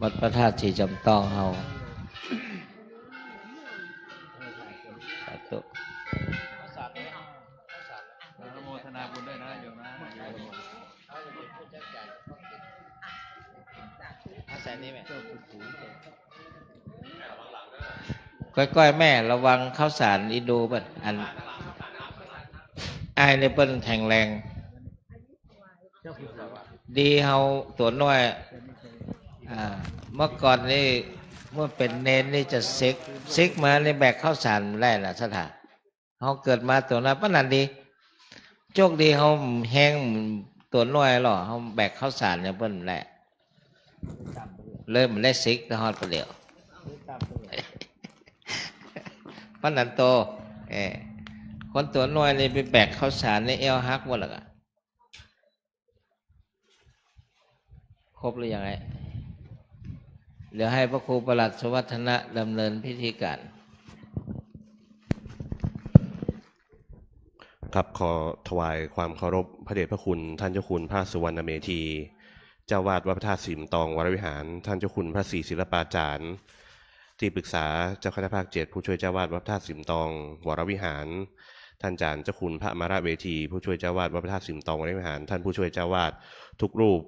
วัดพระธาตุศรีจำต้องเฮาสาธุ โมทนาบุญด้วยนะโยมนะก้อยๆแม่ระวังข้าวสารอีดูเปิ้นอันอ้ายนี่เปิ้นแข็งแรง ดีเฮาตัวน้อยเมื่อก่อนนี่เมื่อเป็นเนนนี่จะซิกมาในแบกข้าวสารแล่น่ะสถาเฮาเกิดมาตัวนั้นปานนั้นดีโชคดีเฮาแห้งตัวน้อยหรอเฮาแบกข้าวสารเนี่ยเพิ่นแหละเริ่มได้ซิกแต่ฮอดประเดี๋ยวปานนั้นโตคนตัวน้อยนี่ไปแบกข้าวสารในเอวฮักหมดแล้วก็ครบหรือยังไงเดี๋ยวให้พระครูประหลัดสวัฒนะดำเนินพิธีการครับขอถวายความเคารพพระเดชพระคุณท่านเจ้าคุณพระสุวรรณเมธีเจ้าวาดวัดพระธาตุสิมตองวรวิหารท่านเจ้าคุณพระศรีศิลปาจารย์ที่ปรึกษาเจ้าคณะภาค7ผู้ช่วยเจ้าวาดวัดพระธาตุสิมตองวรวิหารท่านอาจารย์เจ้าคุณพระอมรเวทีผู้ช่วยเจ้าวาดวัดพระธาตุสิมตองวรวิหารท่านผู้ช่วยเจ้าวาดทุกรูป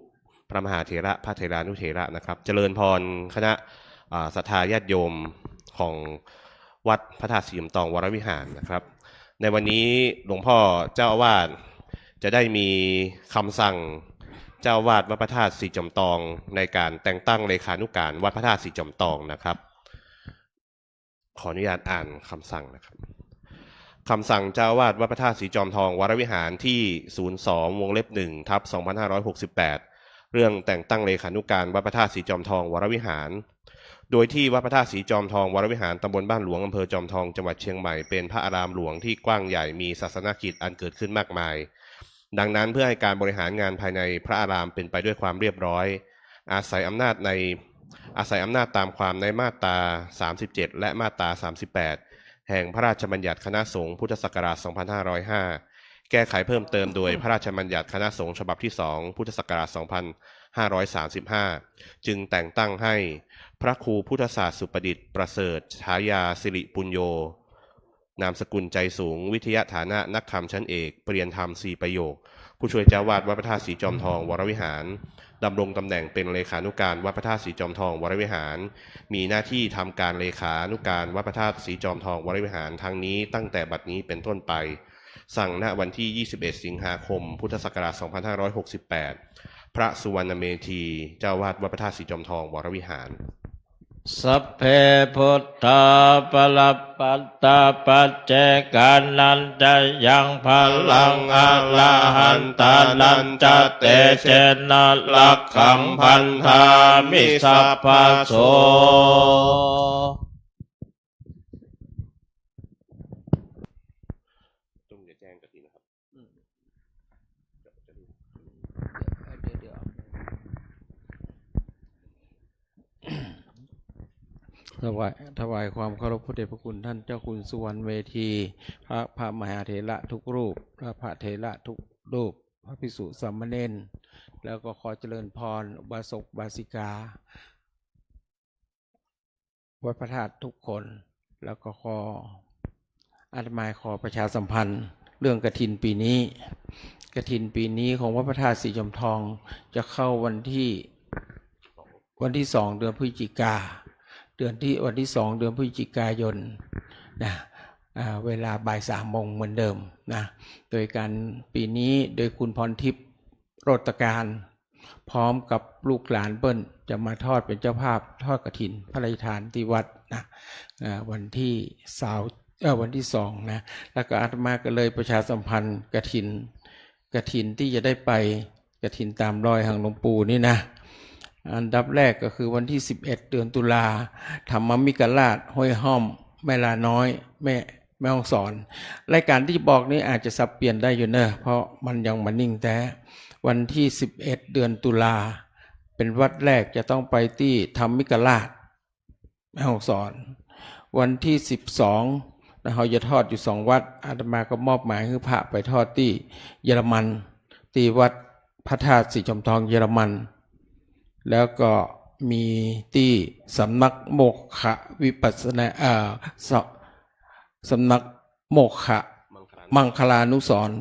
พระมหาเถระพระเถรานุเถระนะครับเจริญพรคณะศรัทธาญาติโยมของวัดพระธาตุสิมตองวรวิหารนะครับในวันนี้หลวงพ่อเจ้าอาวาสจะได้มีคำสั่งเจ้าอาวาสวัดพระธาตุสีจอมตองในการแต่งตั้งเลขานุการวัดพระธาตุสีจอมตองนะครับขออนุญาตอ่านคำสั่งนะครับคำสั่งเจ้าอาวาสวัดพระธาตุสีจอมทองวรวิหารที่02/1/2568เรื่องแต่งตั้งเลขานุการวัดพระธาตุสีจอมทองวรวิหารโดยที่วัดพระธาตุสีจอมทองวรวิหารตำบลบ้านหลวงอำเภอจอมทองจังหวัดเชียงใหม่เป็นพระอารามหลวงที่กว้างใหญ่มีศาสนกิจอันเกิดขึ้นมากมายดังนั้นเพื่อให้การบริหารงานภายในพระอารามเป็นไปด้วยความเรียบร้อยอาศัยอำนาจตามความในมาตรา37และมาตรา38แห่งพระราชบัญญัติคณะสงฆ์พุทธศักราช2505แก้ไขเพิ่มเติมโดยพระราชบัญญัติคณะสงฆ์ฉบับที่2พุทธศักราช2535จึงแต่งตั้งให้พระครูพุทธศาสตร์สุประดิษฐ์ประเสริฐฉายาสิริปุญโญนามสกุลใจสูงวิทยาฐานะนักธรรมชั้นเอกปริญญาธรรม4ประโยคผู้ช่วยเจ้าวาดวัดพระธาตุสีจอมทองวรวิหารดำรงตำแหน่งเป็นเลขานุการวัดพระธาตุสีจอมทองวรวิหารมีหน้าที่ทำการเลขานุการวัดพระธาตุสีจอมทองวรวิหารทั้งนี้ตั้งแต่บัดนี้เป็นต้นไปสั่งณวันที่21สิงหาคมพุทธศักราช2568พระสุวรรณเมธีเจ้าวาดวัดพระธาตุสีจอมทองวรวิหารสัพเพพุทธาปลัปปัตตาปัจเจกานันจะยังพลังอรหันตานันจะเตเชนะลักขังพันธามิสัพพโสต้องจะแจ้งกับทีนะครับถวายความเคารพพระเดชพระคุณท่านเจ้าคุณสุวรรณเวทีพระมหาเถระทุกรูปพระเถระทุกรูปพระภิกษุสามเณรแล้วก็ขอเจริญพรอุบาสกอุบาสิกาวัดพระธาตุทุกคนแล้วก็ขออาตมาขอประชาสัมพันธ์เรื่องกฐินปีนี้กฐินปีนี้ของวัดพระธาตุสีจอมทองจะเข้าวันที่2 เดือนพฤศจิกาวันที่2 เดือนพฤศจิกายนนะเวลาบ่าย 3 โมงเหมือนเดิมนะโดยการปีนี้โดยคุณพรทิพย์โรตการพร้อมกับลูกหลานเปิ้ลจะมาทอดเป็นเจ้าภาพทอดกฐินพระราชทานที่วัดนะวันที่2นะแล้วก็อาตมาก็เลยประชาสัมพันธ์กฐินที่จะได้ไปกฐินตามรอยของหลวงปู่นี่นะอันดับแรกก็คือวันที่11 เดือนตุลาธรรมมิกราชห้วยห้อมแม่ลาน้อยแม่ฮ่องสอนรายการที่บอกนี้อาจจะสับเปลี่ยนได้อยู่เนอะเพราะมันยังมานิ่งแต่วันที่11 เดือนตุลาเป็นวัดแรกจะต้องไปที่ธรรมมิกราชแม่ฮ่องสอนวันที่12เราจะทอดอยู่2 วัดอาตมาก็มอบหมายให้พระไปทอดที่เยอรมันที่วัดพระธาตุสีจอมทองเยอรมันแล้วก็มีที่สำนักโมกขวิปัสสนาสำนักโมกขมังคลานุสรณ์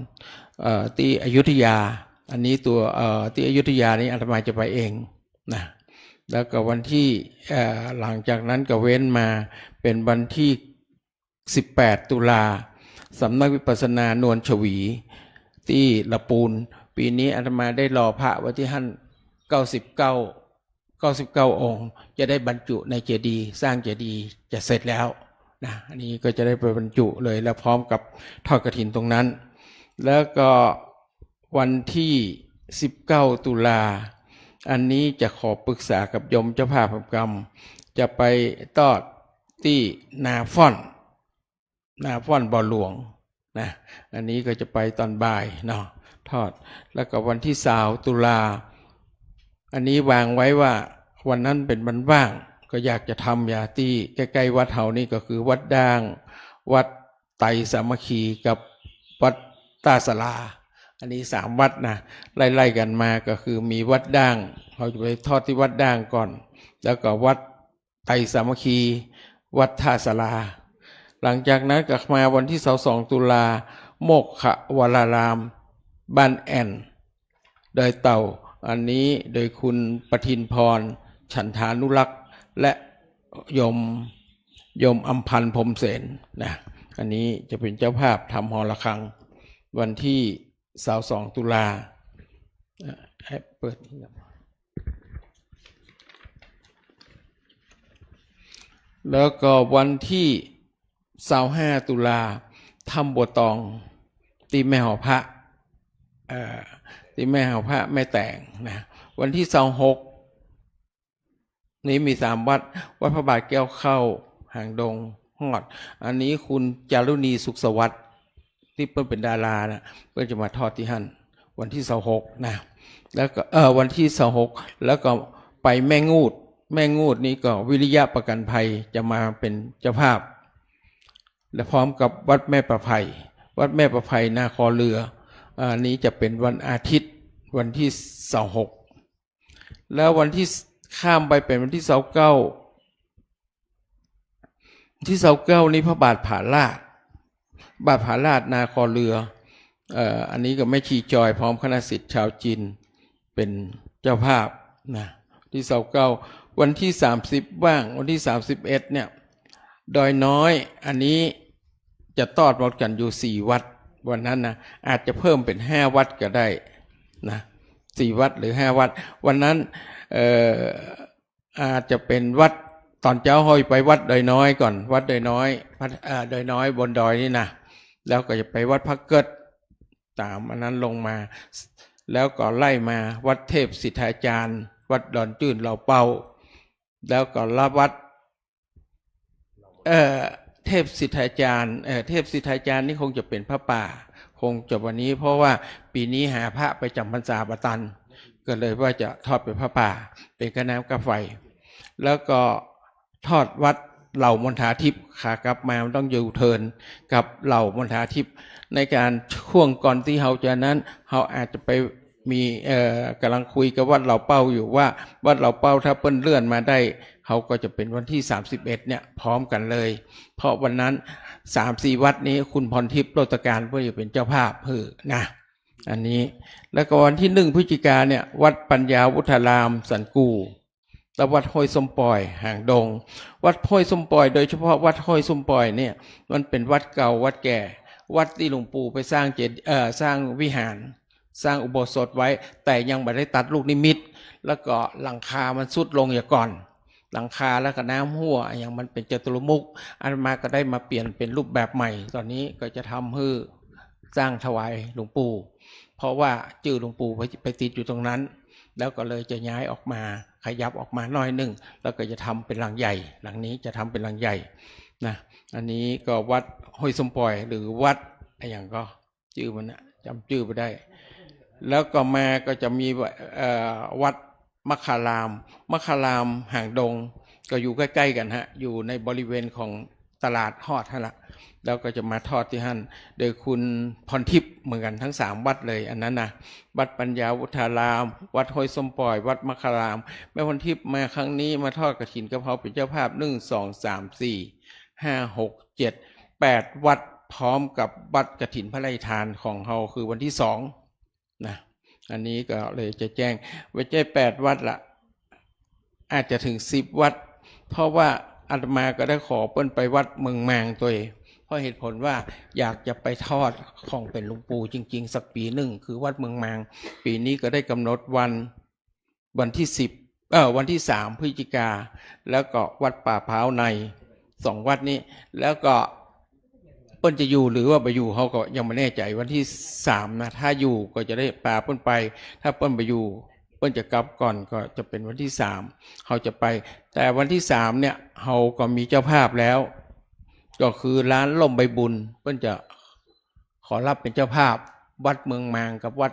ที่อยุธยาอันนี้ตัวที่อยุธยานี้อาตมาจะไปเองนะแล้วก็วันที่หลังจากนั้นก็เว้นมาเป็นวันที่18 ตุลาสำนักวิปัสสนานวลชวีที่ละปูน ปีนี้อาตมาได้รอพระไว้ที่ท่าน99องค์จะได้บรรจุในเจดีย์สร้างเจดีย์จะเสร็จแล้วนะอันนี้ก็จะได้ไปบรรจุเลยแล้วพร้อมกับทอดกฐินตรงนั้นแล้วก็วันที่19ตุลาอันนี้จะขอปรึกษากับโยมเจ้าภาพกรรมจะไปทอดที่นาฟ่อนบ่อหลวงนะอันนี้ก็จะไปตอนบ่ายเนาะทอดแล้วก็วันที่20ตุลาอันนี้วางไว้ว่าวันนั้นเป็นวันว่างก็อยากจะทำอย่างที่ใกล้ๆวัดเฮานี่ก็คือวัดด่างวัดไตรสามัคคีกับวัดตาสลาอันนี้3วัดนะไล่ๆกันมาก็คือมีวัดด่างเราจะไปทอดที่วัดด่างก่อนแล้วก็วัดไตรสามัคคีวัดท่าสลาหลังจากนั้นก็มาวันที่22ตุลาโมกขวรารามบ้านแอนโดยเต่าอันนี้โดยคุณปทินพรฉันทานุรักษ์และโยมอัมพันธ์พรหมเสนนะอันนี้จะเป็นเจ้าภาพทำหอระฆังวันที่22ตุลาให้เปิดแล้วก็วันที่25ตุลาทำบัวตองตีแม่หอพระตีแม่หอพระแม่แต่งนะวันที่26นี้มี3วัดวัดพระบาทแก้วเข้าหางดงฮอดอันนี้คุณจารุณีสุขสวัสดิ์ที่เพิ่นเป็นดารานะเพิ่นจะมาทอดที่หั่นวันที่26นะแล้วก็วันที่26แล้วก็ไปแม่งูดนี้ก็วิริยะประกันภัยจะมาเป็นเจ้าภาพและพร้อมกับวัดแม่ประไพนาคอเรืออันนี้จะเป็นวันอาทิตย์วันที่26แล้ววันที่ข้ามไปเป็นวันที่29นี้พระบาทผาลาดนาคอเรืออันนี้ก็แม่ชีจอยพร้อมคณะศิษย์ชาวจีนเป็นเจ้าภาพนะที่29วันที่30ว่างวันที่31เนี่ยดอยน้อยอันนี้จะทอดหมดกันอยู่4วัดวันนั้นนะอาจจะเพิ่มเป็น5วัดก็ได้นะ4วัดหรือ5วัดวันนั้นอาจจะเป็นวัดตอนเช้าห้อยไปวัดดอยน้อยก่อนวัดดอยน้อยดอยน้อยบนดอยนี่นะแล้วก็จะไปวัดพระเกิดตามอันนั้นลงมาแล้วก็ไล่มาวัดเทพสิทธาจารย์วัดดอนจื่นเหล่าเปาแล้วก็ละวัดเทพสิทธาจารย์นี่คงจะเป็นพระป่าคงจะวันนี้เพราะว่าปีนี้หาพระไปจำพรรษาประตันก็เลยว่าจะทอดเป็นพระป่าเป็นกระน้ำกระไฟแล้วก็ทอดวัดเหล่ามณฑาทิพย์ขากลับมาต้องยูเทิร์นกับเหล่ามณฑาทิพย์ในการช่วงก่อนที่เราจะนั้นเราอาจจะไปมีกำลังคุยกับวัดเหล่าเป้าอยู่ว่าวัดเหล่าเป้าถ้าเปิ้นเลื่อนมาได้เขาก็จะเป็นวันที่31เนี่ยพร้อมกันเลยเพราะวันนั้น 3-4 วัดนี้คุณพรทิพย์โรตการเพื่อจะเป็นเจ้าภาพนะอันนี้แล้วก็วันที่1พฤศจิกาเนี่ยวัดปัญญาวุฒารามสันกูและวัดห้วยส้มปล่อยหางดงวัดห้วยส้มปล่อยโดยเฉพาะวัดห้วยส้มปล่อยเนี่ยมันเป็นวัดเก่าวัดแก่วัดที่หลวงปู่ไปสร้างสร้างวิหารสร้างอุโบสถไว้แต่ยังไม่ได้ตัดลูกนิมิตแล้วก็หลังคามันสุดลงอย่างก่อนหลังคาแล้วก็น้ำหัวอย่างมันเป็นจตุรมุขอาตมาก็ได้มาเปลี่ยนเป็นรูปแบบใหม่ตอนนี้ก็จะทำให้สร้างถวายหลวงปู่เพราะว่าชื่อหลวงปู่ไปติดอยู่ตรงนั้นแล้วก็เลยจะย้ายออกมาขยับออกมาหน่อยหนึ่งแล้วก็จะทำเป็นหลังใหญ่หลังนี้จะทำเป็นหลังใหญ่นะอันนี้ก็วัดห้วยส้มปล่อยหรือวัดอย่างก็ชื่อมันนะจำชื่อไม่ได้แล้วก็มาก็จะมีวัดมะขารามหางดงก็อยู่ใกล้ๆกันฮะอยู่ในบริเวณของตลาดฮอดนั่นแหละแล้วก็จะมาทอดที่หั่นโดยคุณพรทิพย์เหมือนกันทั้ง3วัดเลยอันนั้นนะวัดปัญญาวุฒารามวัดห้วยส้มปล่อยวัดมะขารามแม่พรทิพย์มาครั้งนี้มาทอดกฐินกระเพราเป็นเจ้าภาพ1-2-3-4-5-6-7-8วัดพร้อมกับวัดกฐินพระราชทานของเราคือวันที่2นะอันนี้ก็เลยจะแจ้งไว้ใจ8วัดละอาจจะถึง10วัดเพราะว่าอาตมาก็ได้ขอเปิ้นไปวัดเมืองแมงตัวเองเพ ราะเหตุผลว่าอยากจะไปทอดของเป็นหลวงปู่จริงๆสักปีหนึ่งคือวัดเมืองมางปีนี้ก็ได้กำหนดวันที่วันที่3 พฤศจิกาแล้วก็วัดป่าพร้าวใน2 วัดนี้แล้วก็เปิ้นจะอยู่หรือว่าไปอยู่เขาก็ยังไม่แน่ใจวันที่3นะถ้าอยู่ก็จะได้พาเปิ้นไปถ้าเปิ้นไปอยู่เปิ้นจะกลับก่อนก็จะเป็นวันที่3เขาจะไปแต่วันที่3เนี่ยเขาก็มีเจ้าภาพแล้วก็คือร้านล่มใบบุญเปิ้นจะขอรับเป็นเจ้าภาพวัดเมืองมางกับวัด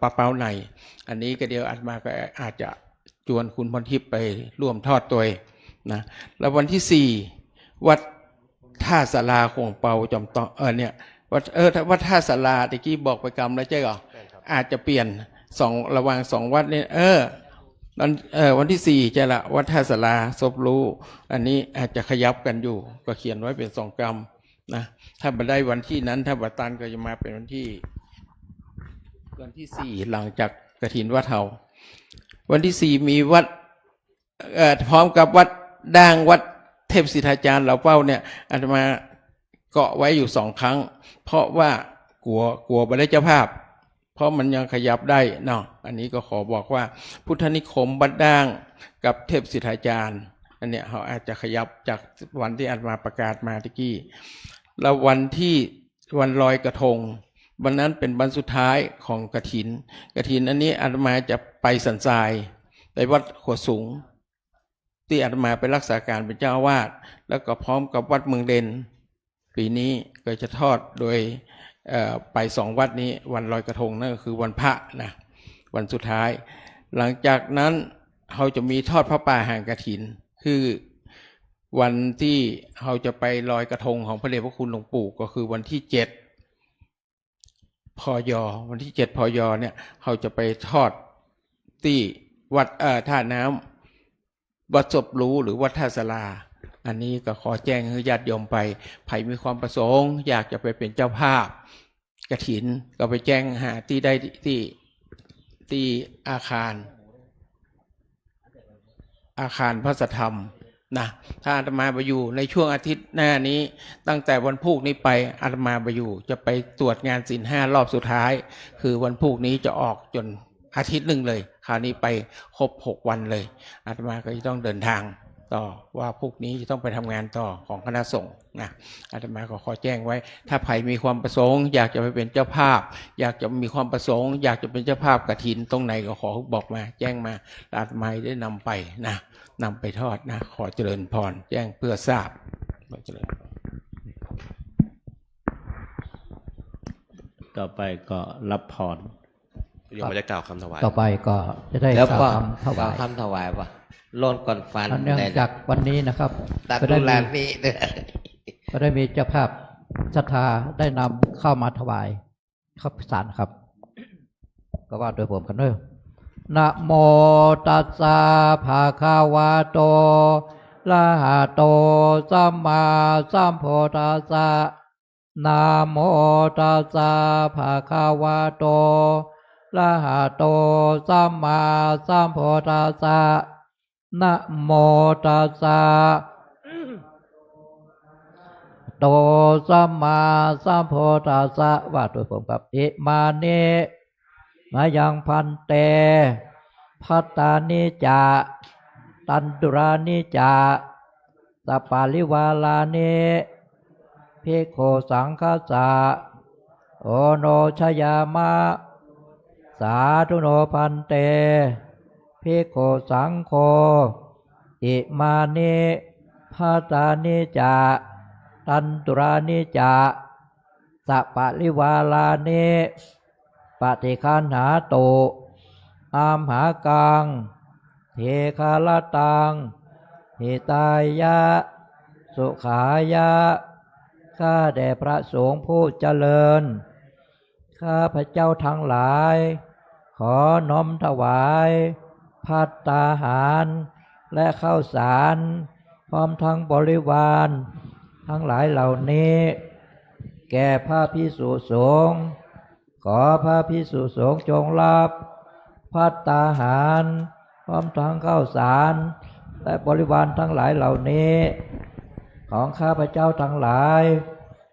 ป่าเป้าในอันนี้ก็เดี๋ยวอาตมาก็อาจจะชวนคุณพรทิพย์ไปร่วมทอดตัวนะแล้ววันที่4วัดท่าศาลาของเปาจอมตองเนี่ยวัดท่าศาลาตะกี้บอกไปกรรมแล้วใช่เหรออาจจะเปลี่ยนระหว่าง2 วัดนี่วันที่4จะละวัดท่าศาลาศพรู้อันนี้อาจจะขยับกันอยู่ก็เขียนไว้เป็น2 กรรมนะถ้ามาได้วันที่นั้นถ้าบัตันก็จะมาเป็นวันที่4หลังจากกฐินวัดเฮาวันที่4มีวัดพร้อมกับวัดด่างวัดเทพสิทธาจารย์เหล่าเป้าเนี่ยอาตมาเกาะไว้อยู่2 ครั้งเพราะว่ากลัวบ่ได้เจ้าภาพเพราะมันยังขยับได้เนาะอันนี้ก็ขอบอกว่าพุทธนิคมวัดด่างกับเทพสิทธาจารย์อันเนี้ยเขาอาจจะขยับจากวันที่อาตมาประกาศมาตะกี้แล้ววันลอยกระทงวันนั้นเป็นวันสุดท้ายของกฐินอันนี้อาตมาจะไปสันทรายไปวัดขวดสูงที่อาตมาไปรักษาการเป็นเจ้าอาวาสแล้วก็พร้อมกับวัดเมืองเด่นปีนี้ก็จะทอดโดยไป2 วัดนี้วันลอยกระทงนั่นก็คือวันพระนะวันสุดท้ายหลังจากนั้นเขาจะมีทอดพระป่าแห่งกฐินคือวันที่เขาจะไปลอยกระทงของพระเดชพระคุณหลวงปู่ก็คือวันที่7 พยวันที่7 พยเนี่ยเขาจะไปทอดที่วัดท่าน้ำวัดศพรู้หรือวัดท่าศาลาอันนี้ก็ขอแจ้งให้ญาติโยมไปใครมีความประสงค์อยากจะไปเป็นเจ้าภาพกฐินก็ไปแจ้งหาที่ได้ที่อาคารพระสัทธรรมนะถ้าอาตมาไปอยู่ในช่วงอาทิตย์หน้านี้ตั้งแต่วันพุธนี้ไปอาตมาไปอยู่จะไปตรวจงานศีล 5รอบสุดท้ายคือวันพุธนี้จะออกจนอาทิตย์หนึ่งเลยคราวนี้ไปครบ6 วันเลยอาตมาก็จะต้องเดินทางต่อว่าพวกนี้จะต้องไปทำงานต่อของคณะสงฆ์นะอาตมาก็ขอแจ้งไว้ถ้าใครมีความประสงค์อยากจะไปเป็นเจ้าภาพอยากจะมีความประสงค์อยากจะเป็นเจ้าภาพกฐินตรงไหนก็ขอบอกมาแจ้งมาอาตมาได้นำไปนะนำไปทอดนะขอเจริญพรแจ้งเพื่อทราบเจริญพร ต่อไปก็รับพรโยมจะกล่าวคำถวาย ต่อไปก็จะได้ แล้ว กล่า ก็ วคำถวาย คำถวายว่าโลนก่อนฟัน เนื่องจากวันนี้นะครับ ตัด ก็ ดู ได้ แล มี พี่เด้อ ก็ได้มีเจ้าภาพศรัทธาได้นำเข้ามาถวายข้าวสารครับ ก็ว่าโดยผมกันเนอะนะโมตัสสะภะคะวะโตอะระหะโตสัมมาสัมพุทธัสสะนะโมตัสสะภะคะวะโตอะระหะโตสัมมาสัมพุทธัสสะนะโมตัสสะโตสัมมาสัมพุทธัสสะว่าโดยผมกับอิมานิมายังพันเตพัตตานิจาตันตุรานิจาสัปปาลิวาลานิภิกขุสังฆัสสะโอโนชยามะสาธุโนพันเตภิกขุสังโฆอิมานิพัตตานิจาตันตุรานิจาสัปปาลิวาลานิปฏิคันหาโตอามหากังเทคาลตังหิตายะสุขายะข้าแด่พระสงฆ์ผู้เจริญข้าพระเจ้าทั้งหลายขอน้อมถวายภัตตาหารและข้าวสารพร้อมทั้งบริวารทั้งหลายเหล่านี้แก่พระภิกษุสงฆ์ขอพระภิกษุสงฆ์จงรับภัตตาหารพร้อมทั้งข้าวสารและบริวารทั้งหลายเหล่านี้ ของข้าพเจ้าทั้งหลาย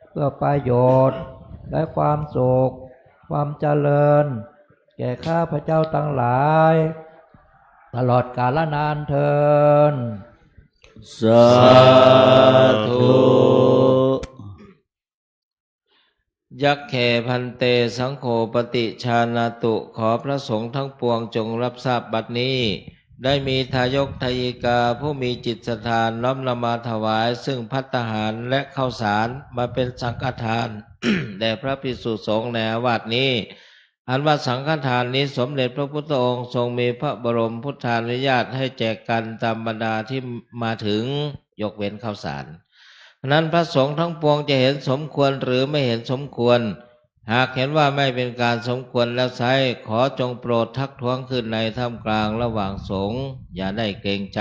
เพื่อประโยชน์และความสุขความเจริญแก่ข้าพเจ้าทั้งหลายตลอดกาลนานเทิน สาธุ ยักแขพันเตสังโฆปฏิชานาตุขอพระสงฆ์ทั้งปวงจงรับทราบบัดนี้ได้มีทายกทายิกาผู้มีจิตศรัทธาน้อมนำมาถวายซึ่งภัตตาหารและข้าวสารมาเป็นสังฆทาน แด่พระภิกษุสงฆ์ในอาวาสนี้อันว่าสังฆทานนี้สมเด็จพระพุทธองค์ทรงมีพระบรมพุทธานุญาตให้แจกกันตามบรรดาที่มาถึงยกเว้นข้าวสารนั้นพระสงฆ์ทั้งปวงจะเห็นสมควรหรือไม่เห็นสมควรหากเห็นว่าไม่เป็นการสมควรแล้วไซร้ขอจงโปรดทักท้วงขึ้นในท่ามกลางระหว่างสงฆ์อย่าได้เกรงใจ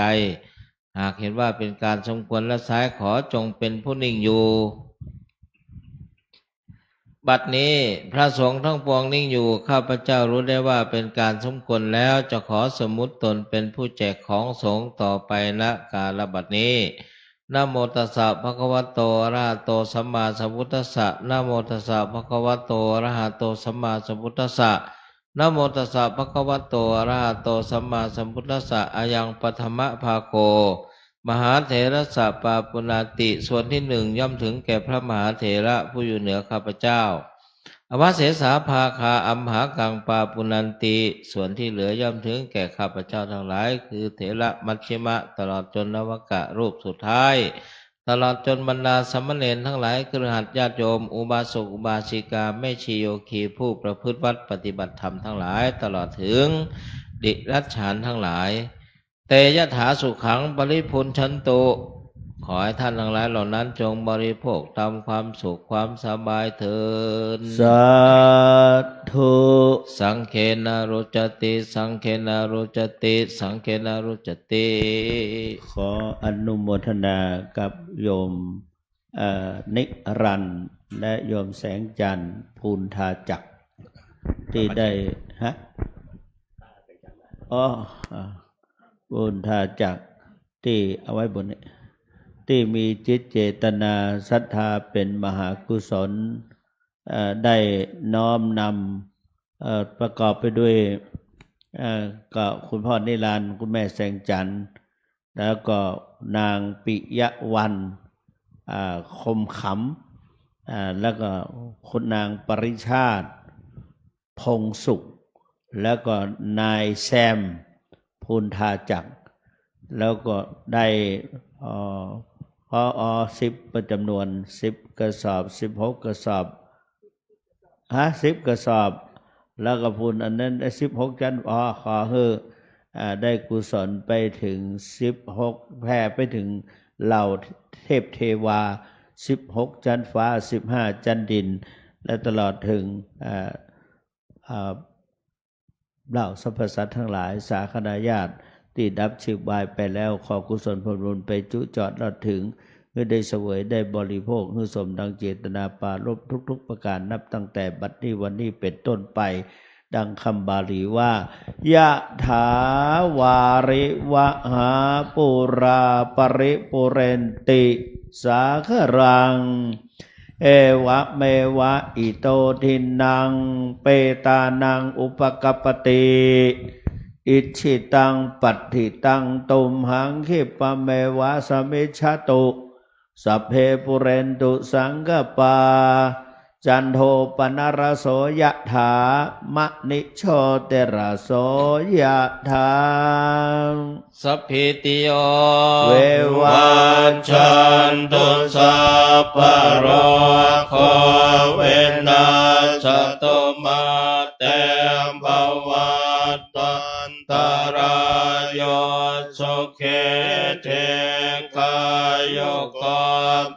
หากเห็นว่าเป็นการสมควรแล้วไซร้ขอจงเป็นผู้นิ่งอยู่บัดนี้พระสงฆ์ทั้งปวงนิ่งอยู่ข้าพเจ้ารู้ได้ว่าเป็นการสมควรแล้วจะขอสมมุติตนเป็นผู้แจกของสงฆ์ต่อไปณกาลบัดนี้นะโมตัสสะภะคะวะโตอะระหะโตสัมมาสัมพุทธัสสะนะโมตัสสะภะคะวะโตอะระหะโตสัมมาสัมพุทธัสสะนะโมตัสสะภะคะวะโตอะระหะโตสัมมาสัมพุทธัสสะอายังปฐมภาโคมหาเถระสะปาปุณาติส่วนที่หนึ่งย่อมถึงแก่พระมหาเถระผู้อยู่เหนือข้าพเจ้าอวเสสาภาคาอัมหากังปาปุนันติส่วนที่เหลือย่อมถึงแก่ข้าพเจ้าทั้งหลายคือเถระมัชฌิมะตลอดจนนวกะรูปสุดท้ายตลอดจนบรรดาสามเณรทั้งหลายคฤหัสถ์ญาติโยมอุบาสกอุบาสิกาแม่ชีโยคีผู้ประพฤติวัดปฏิบัติธรรมทั้งหลายตลอดถึงดิรัจฉานทั้งหลายเตยถาสุขังปริพุนชันตุขอให้ท่านทั้งหลายเหล่านั้นจงบริโภคตามความสุขความสบายเถิดสาธุ สังเขนารุจติสังเขนารุจติสังเขนารุจติ ขออนุโมทนากับโยมนิรันดร์และโยมแสงจันทร์ภูนทาจักรที่ได้ภูนทาจักรที่เอาไว้บนนี้ที่มีจิตเจตนาศรัทธาเป็นมหากุศลได้น้อมนำประกอบไปด้วยก็คุณพ่อนิรันดร์คุณแม่แสงจันทร์แล้วก็นางปิยะวรรณคมขำแล้วก็คุณนางปริชาติพงสุขแล้วก็นายแซมภูนทาจักรแล้วก็ได้พอ10ประจำนวน10กระสอบ16กระสอบ10กระสอบแล้วก็พูนอันนั้นได้16จันขอให้ได้กุศลไปถึง16แผ่ไปถึงเหล่าเทพเทวา16จันฟ้า15จันดินและตลอดถึงเหล่าสรรพสัตว์ทั้งหลายสาคณาญาติที่ดับชีพบายไปแล้วขอกุศลผลบุญไปจุจอดเราถึงเพื่อได้เสวยได้บริโภคเพื่อสมดังเจตนาปารภทุกๆประการนับตั้งแต่บัดนี้วันนี้เป็นต้นไปดังคำบาลีว่ายะถาวาริวหาปุราปริปุเรนติสาครังเอวะเมวะอิโตทินังเปตานังอุปกัปปติอิชิตังปัตถิตังตุมหังคิปะเมวะสมิชาตุสัพเพปุเรนตุสังกปาจันโทปนรโสยะถามะนิโชเตระโสยะถาสัพพิติโยเววัชชันตุสัพพะโรโควินาศตุมาเตภวัตวันตรายโยสุเขเทกายโยโก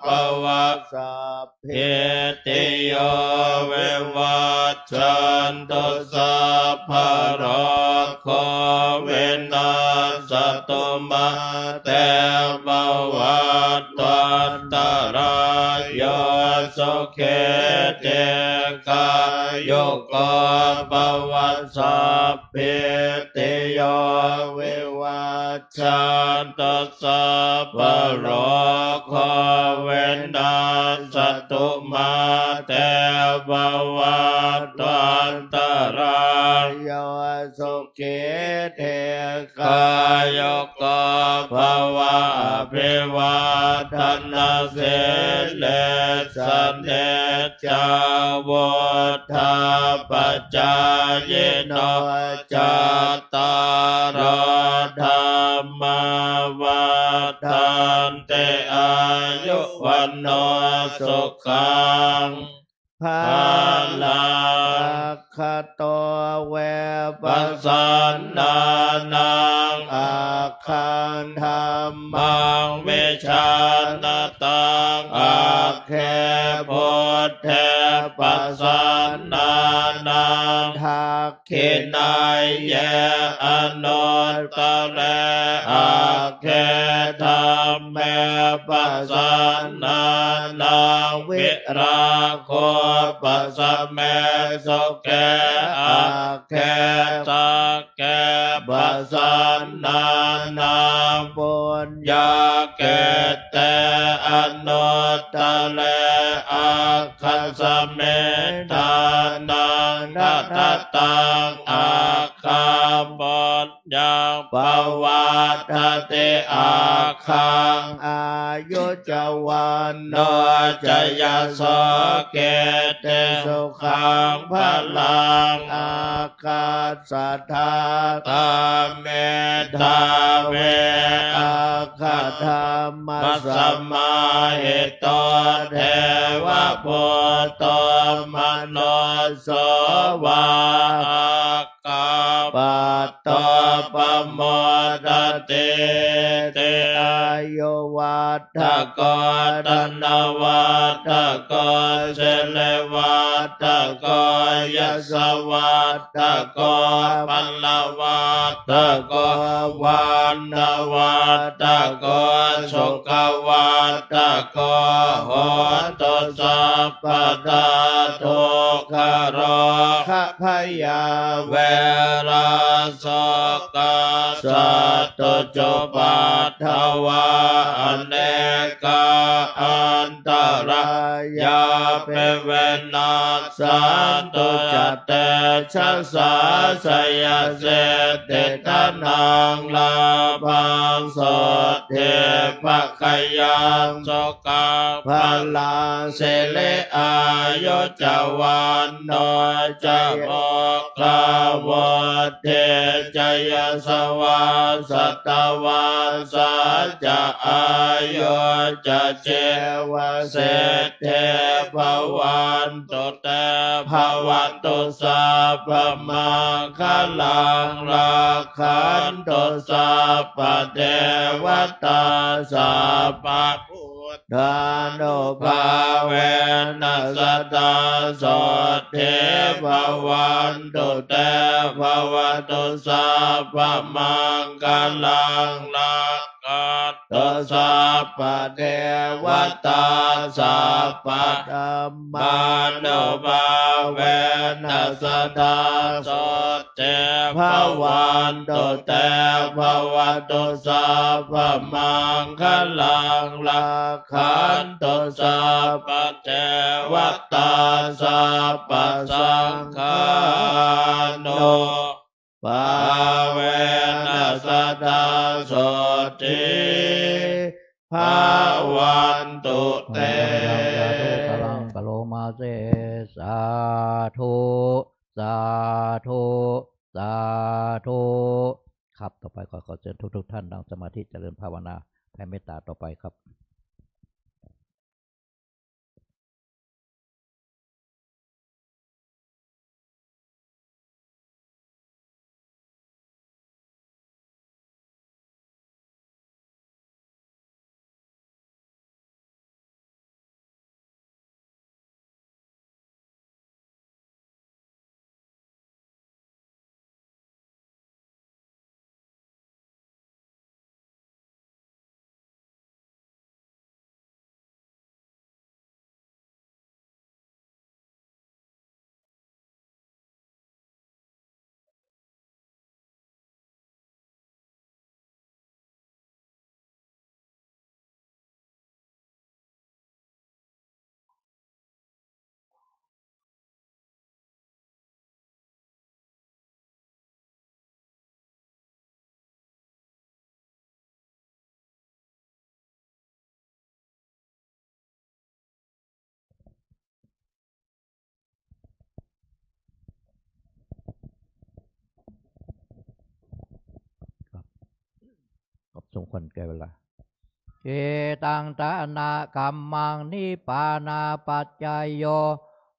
ภวะสัพเพติโยเววัชชันตุสัพพะโรโควินาศตุมาเตภวัตวันตรายโยสุเขเทกายโยโกภวะสัพเพติโยวิวัช ชันตุสัพพะโลกขเวนนาสตุมาเตภวัตวันตรายโยสุขิเทกาก ายกภวะอภิวาทนาสิเลสเนจาวุธาปจายโนจัตตารธรรมวัฏันติอายุวันโนสุขัง ภาลังคโตเวปั ปั ส ส ส สันนานัง อาคันธรรม มังเวชานตังอาเคพุทเทปัสสันนานัง ทักขิ ขินายเยอนุตตะเรอาเคธรรมเมปัสสันนานังวิราโคปัสสะเมสุเกอาเคตักเกปัสสันนานัง ปุญญ ยาเกเตอนุตตะเลอาคัสสะเมตานังทัตตะตังอาคาปญญังปวัตติอาคัง อายุจวันโน โนจยโสเกเตสุขังพลัง อากาสัทธา ตาเมตาเว อาคาธรรม มัสส สัม มาหิตเทวปุตโตมโนโสวาคาปัตโตปโมดติเต อายุวัฏ ทะโกตนวัตะโกเสเลวัตะโกยสวัตะโกปัลลวัตะโกวันนวัตะโกสุขวัตะโกโหตุสัพพทาทุกขโร ขพยา เวราสกาสัตตุจุปัฏฐวาอเนกาอันตรายาเปเวนัสสันตุจเตชะสาสยเสติทานังลาภังโสติภะคยังโสกังพลังเสเลอายุจวันโนจะโมกาวเทจยสวาสตวาสัจจะอายุจะเจวเสเทภวันตุเตภวันตุสัพพมังคลังราคันตุสัพพเทวตาสัพพพุทธานุภาเวนัสตาโสเทภวันตุเตภวันตุสัพพมังคลังราคันตุสัพพเทวตาสัพพ ธรรม มานุภาเวนัสตาโสเทภวันตุเตภวันตุสัพพมังคลังราคันตุสัพพเทวตาสัพพสังฆานุภาเวนัสตาโสติภาวันตุเต พลังปโลมาเสสาธุสาธุสาธุครับต่อไปขอเชิญทุกท่านนั่งสมาธิเจริญภาวนาแผ่เมตตาต่อไปครับ ควรแก่เวลาเจตังตานากัมมังนิปานาปัจจายโย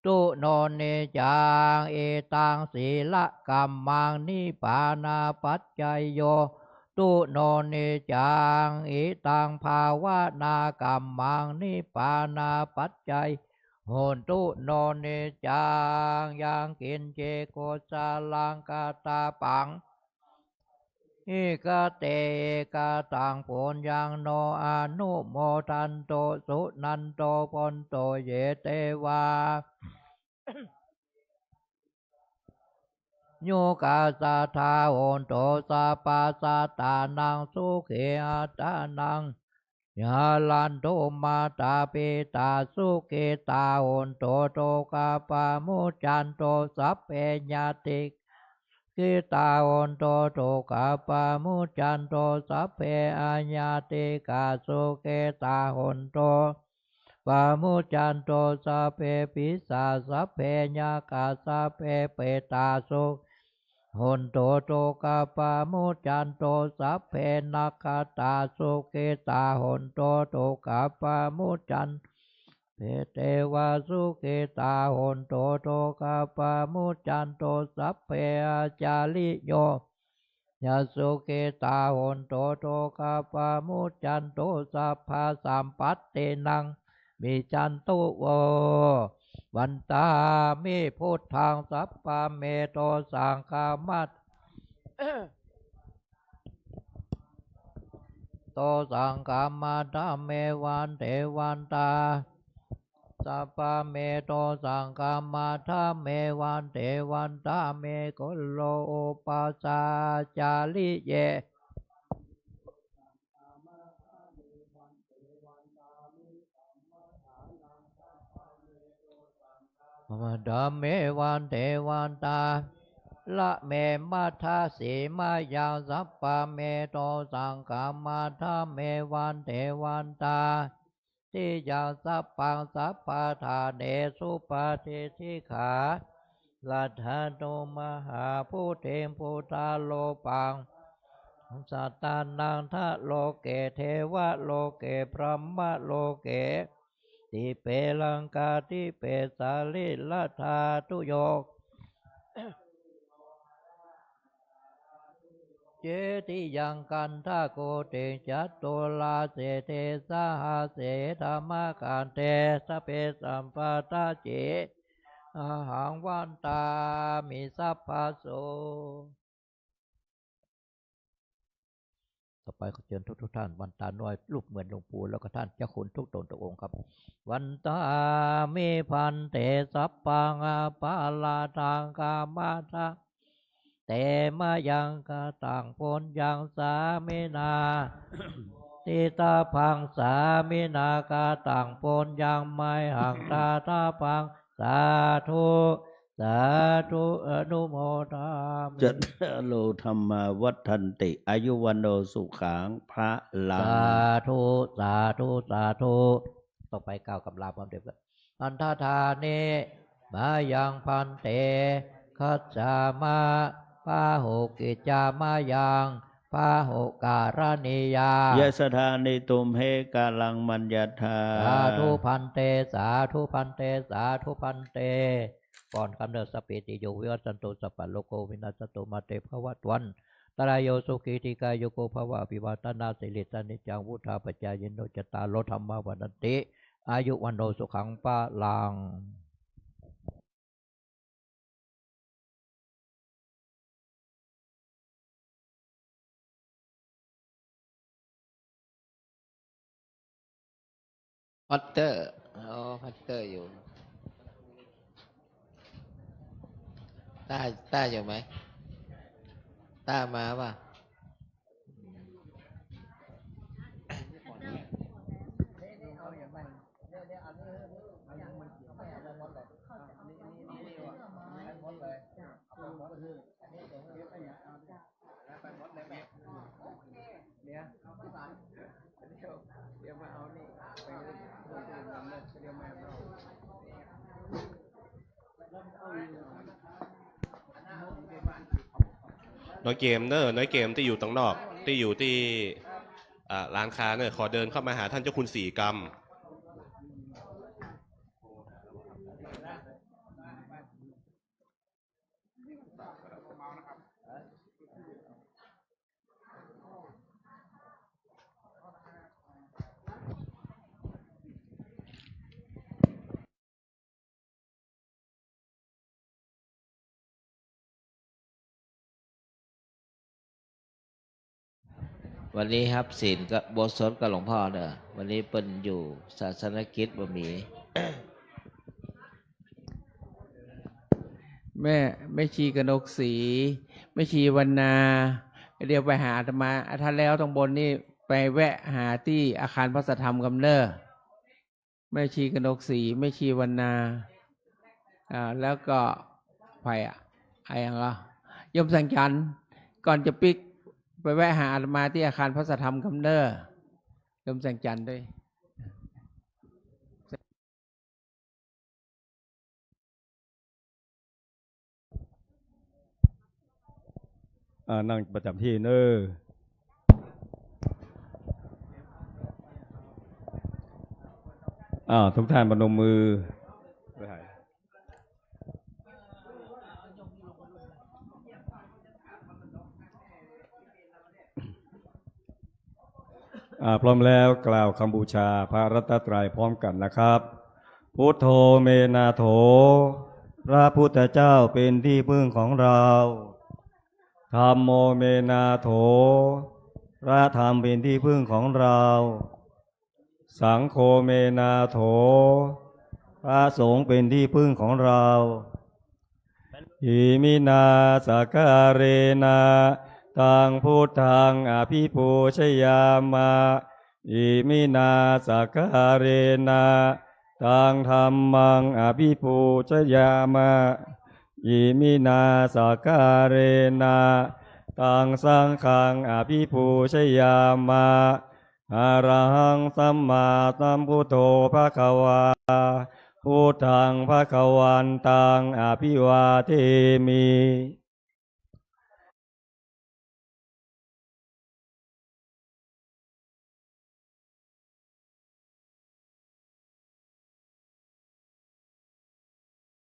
ตุโนเนจังเอตังศีละกัมมังนิปานาปัจจายโยตุโนเนจังเอตังภาวนากัมมังนิปานาปัจจัยโหนตุโนเนจังยังกินเจโกสาลังกาตาปังอิกะเตกะตังปุญญังโนอนุโมทันโตสุนันโตปนโตเยเตวาโยกาสาทาโอนโตสาปาสาตานังสุเขอัตานังยาลันโตมาตาปิตาสุเกตาโอนโตโตกาปามุจันโตสัพเพญาติกิตาโอนโตโตกาปามุจันโตสัพเพอัญญาติกาสุเกตาโอนโตปามุจันโตสัพเพปิสาสัพเพญากาสัพเพเปตาสุโหนโตโตกาปามุจันโตสัพเพนักขตาสุเกตาโหนโตโตกาปามุจันเพเตวาสุเกตาโหนโตโตกาปามุจันโตสัพเพอาจาริโยยาสุเกตาโหนโตโตกาปามุจันโตสัพพะสัมปัตเตนังมิจันตุโววันตามิพุทธังสัพพะเมโตสังฆามัตโตสังฆามัตเมวันเทวันตาสัพพะเมโตสังฆามัตเมวันเทวันตาเมกุลโลอุปัสสาจาริเยวัดเมวันเทวันตาละเมมัทธาสีมายังสัพพะเมโตสังฆามัทเมวันเทวันตาที่ยังสัพพังสัพพะทาเนสุปฏิทิขาลัทธาโนมหาพุทเทมพุทธาโลปังสัตตานังทะโลเกเทวะโลเกพรหมโลเกติเปลังกาติเปสาลิลัทธาตุโยเจติยังกันทาโกเตจัตโตลาเสเทสาหาเสธรรมกันเตสเปสัมปตาเจอาหังวันตามิสัพพะโสต่อไปขอเชิญทุกท่านวันตาน้อยรูปเหมือนหลวงปู่แล้วก็ท่านเจ้าคุณทุกตนทุกองค์ครับวันตามิพันเตสัพพังอาปาลาทังกามาทะเตมายังกะตังพลยังสามินาติตาพังสามินากะตังพลยังไม่หังตาตาพังสาธุสาธุอนุโมทามิ จัตโลธรรมาวัฏันติอายุวันโนสุขังพระลัง สาธุสาธุสาธุต่อไปกล่าวกับลาพร้อมเด็กอันทธาเนมายังพันเตคัจจามาปาหุกิจามายังปาหุการณิยาย ะสถานิตุมเหกาลังมัญญาธา สาธุพันเตสาธุพันเตสาธุพันเตก่อนกำเนิดสปิติโยวิวัตสันตุสัพพะโลกโกวินัสสตุมาเตภวัตวันตรายโยสุขีติกายโยโกภวะอภิวาทนาสิริสนิจังวุธาปจายโนจตารโลธรรมวัฏติอายุวันโนสุขังปะลังพัตเตอร์พัตเตอร์อยู่ต้าอยู่ไหมต้ามาป่ะน้อยเกมเนอะน้อยเกมที่อยู่ตรงนอกที่อยู่ที่ ร้านค้าเนี่ยขอเดินเข้ามาหาท่านเจ้าคุณ4 กรรมวันนี้ครับศีลกับบทสนกับหลวงพ่อเนอะวันนี้เปิ้นอยู่ศาสนกิจบ่มี แม่ชีกนกศรีแม่ชีวรรณาเดี๋ยวไปหาอาตมาถ้าแล้วตรงบนนี่ไปแวะหาที่อาคารพระสัทธรรมกำเนิดแม่ชีกนกศรีแม่ชีวรรณาแล้วก็ไปอะไรอย่างเงี้ยยมสังจันทร์ก่อนจะปิกไปแวะหาอาตมาที่อาคารพระสัทธรรมกำเนิดยมสังจันทร์ด้วยนั่งประจำที่เนอทุกท่านพนมมือพร้อมแล้วกล่าวคำบูชาพระรัตนตรัยพร้อมกันนะครับพุทโธเมนาโถพระพุทธเจ้าเป็นที่พึ่งของเราธัมโมเมนาโถพระธรรมเป็นที่พึ่งของเราสังโฆเมนาโถพระสงฆ์เป็นที่พึ่งของเราอิมินาสการเรนะตังพุทธังอภิปูชยามาอิมินาสการเรนะตังธัมมังอภิปูชยามาอิมินาสการเรนะตังสังฆังอภิปูชยามาอะระหังสัมมาสัมพุทโธภควาพุทธังภควันตังอภิวาเทมิ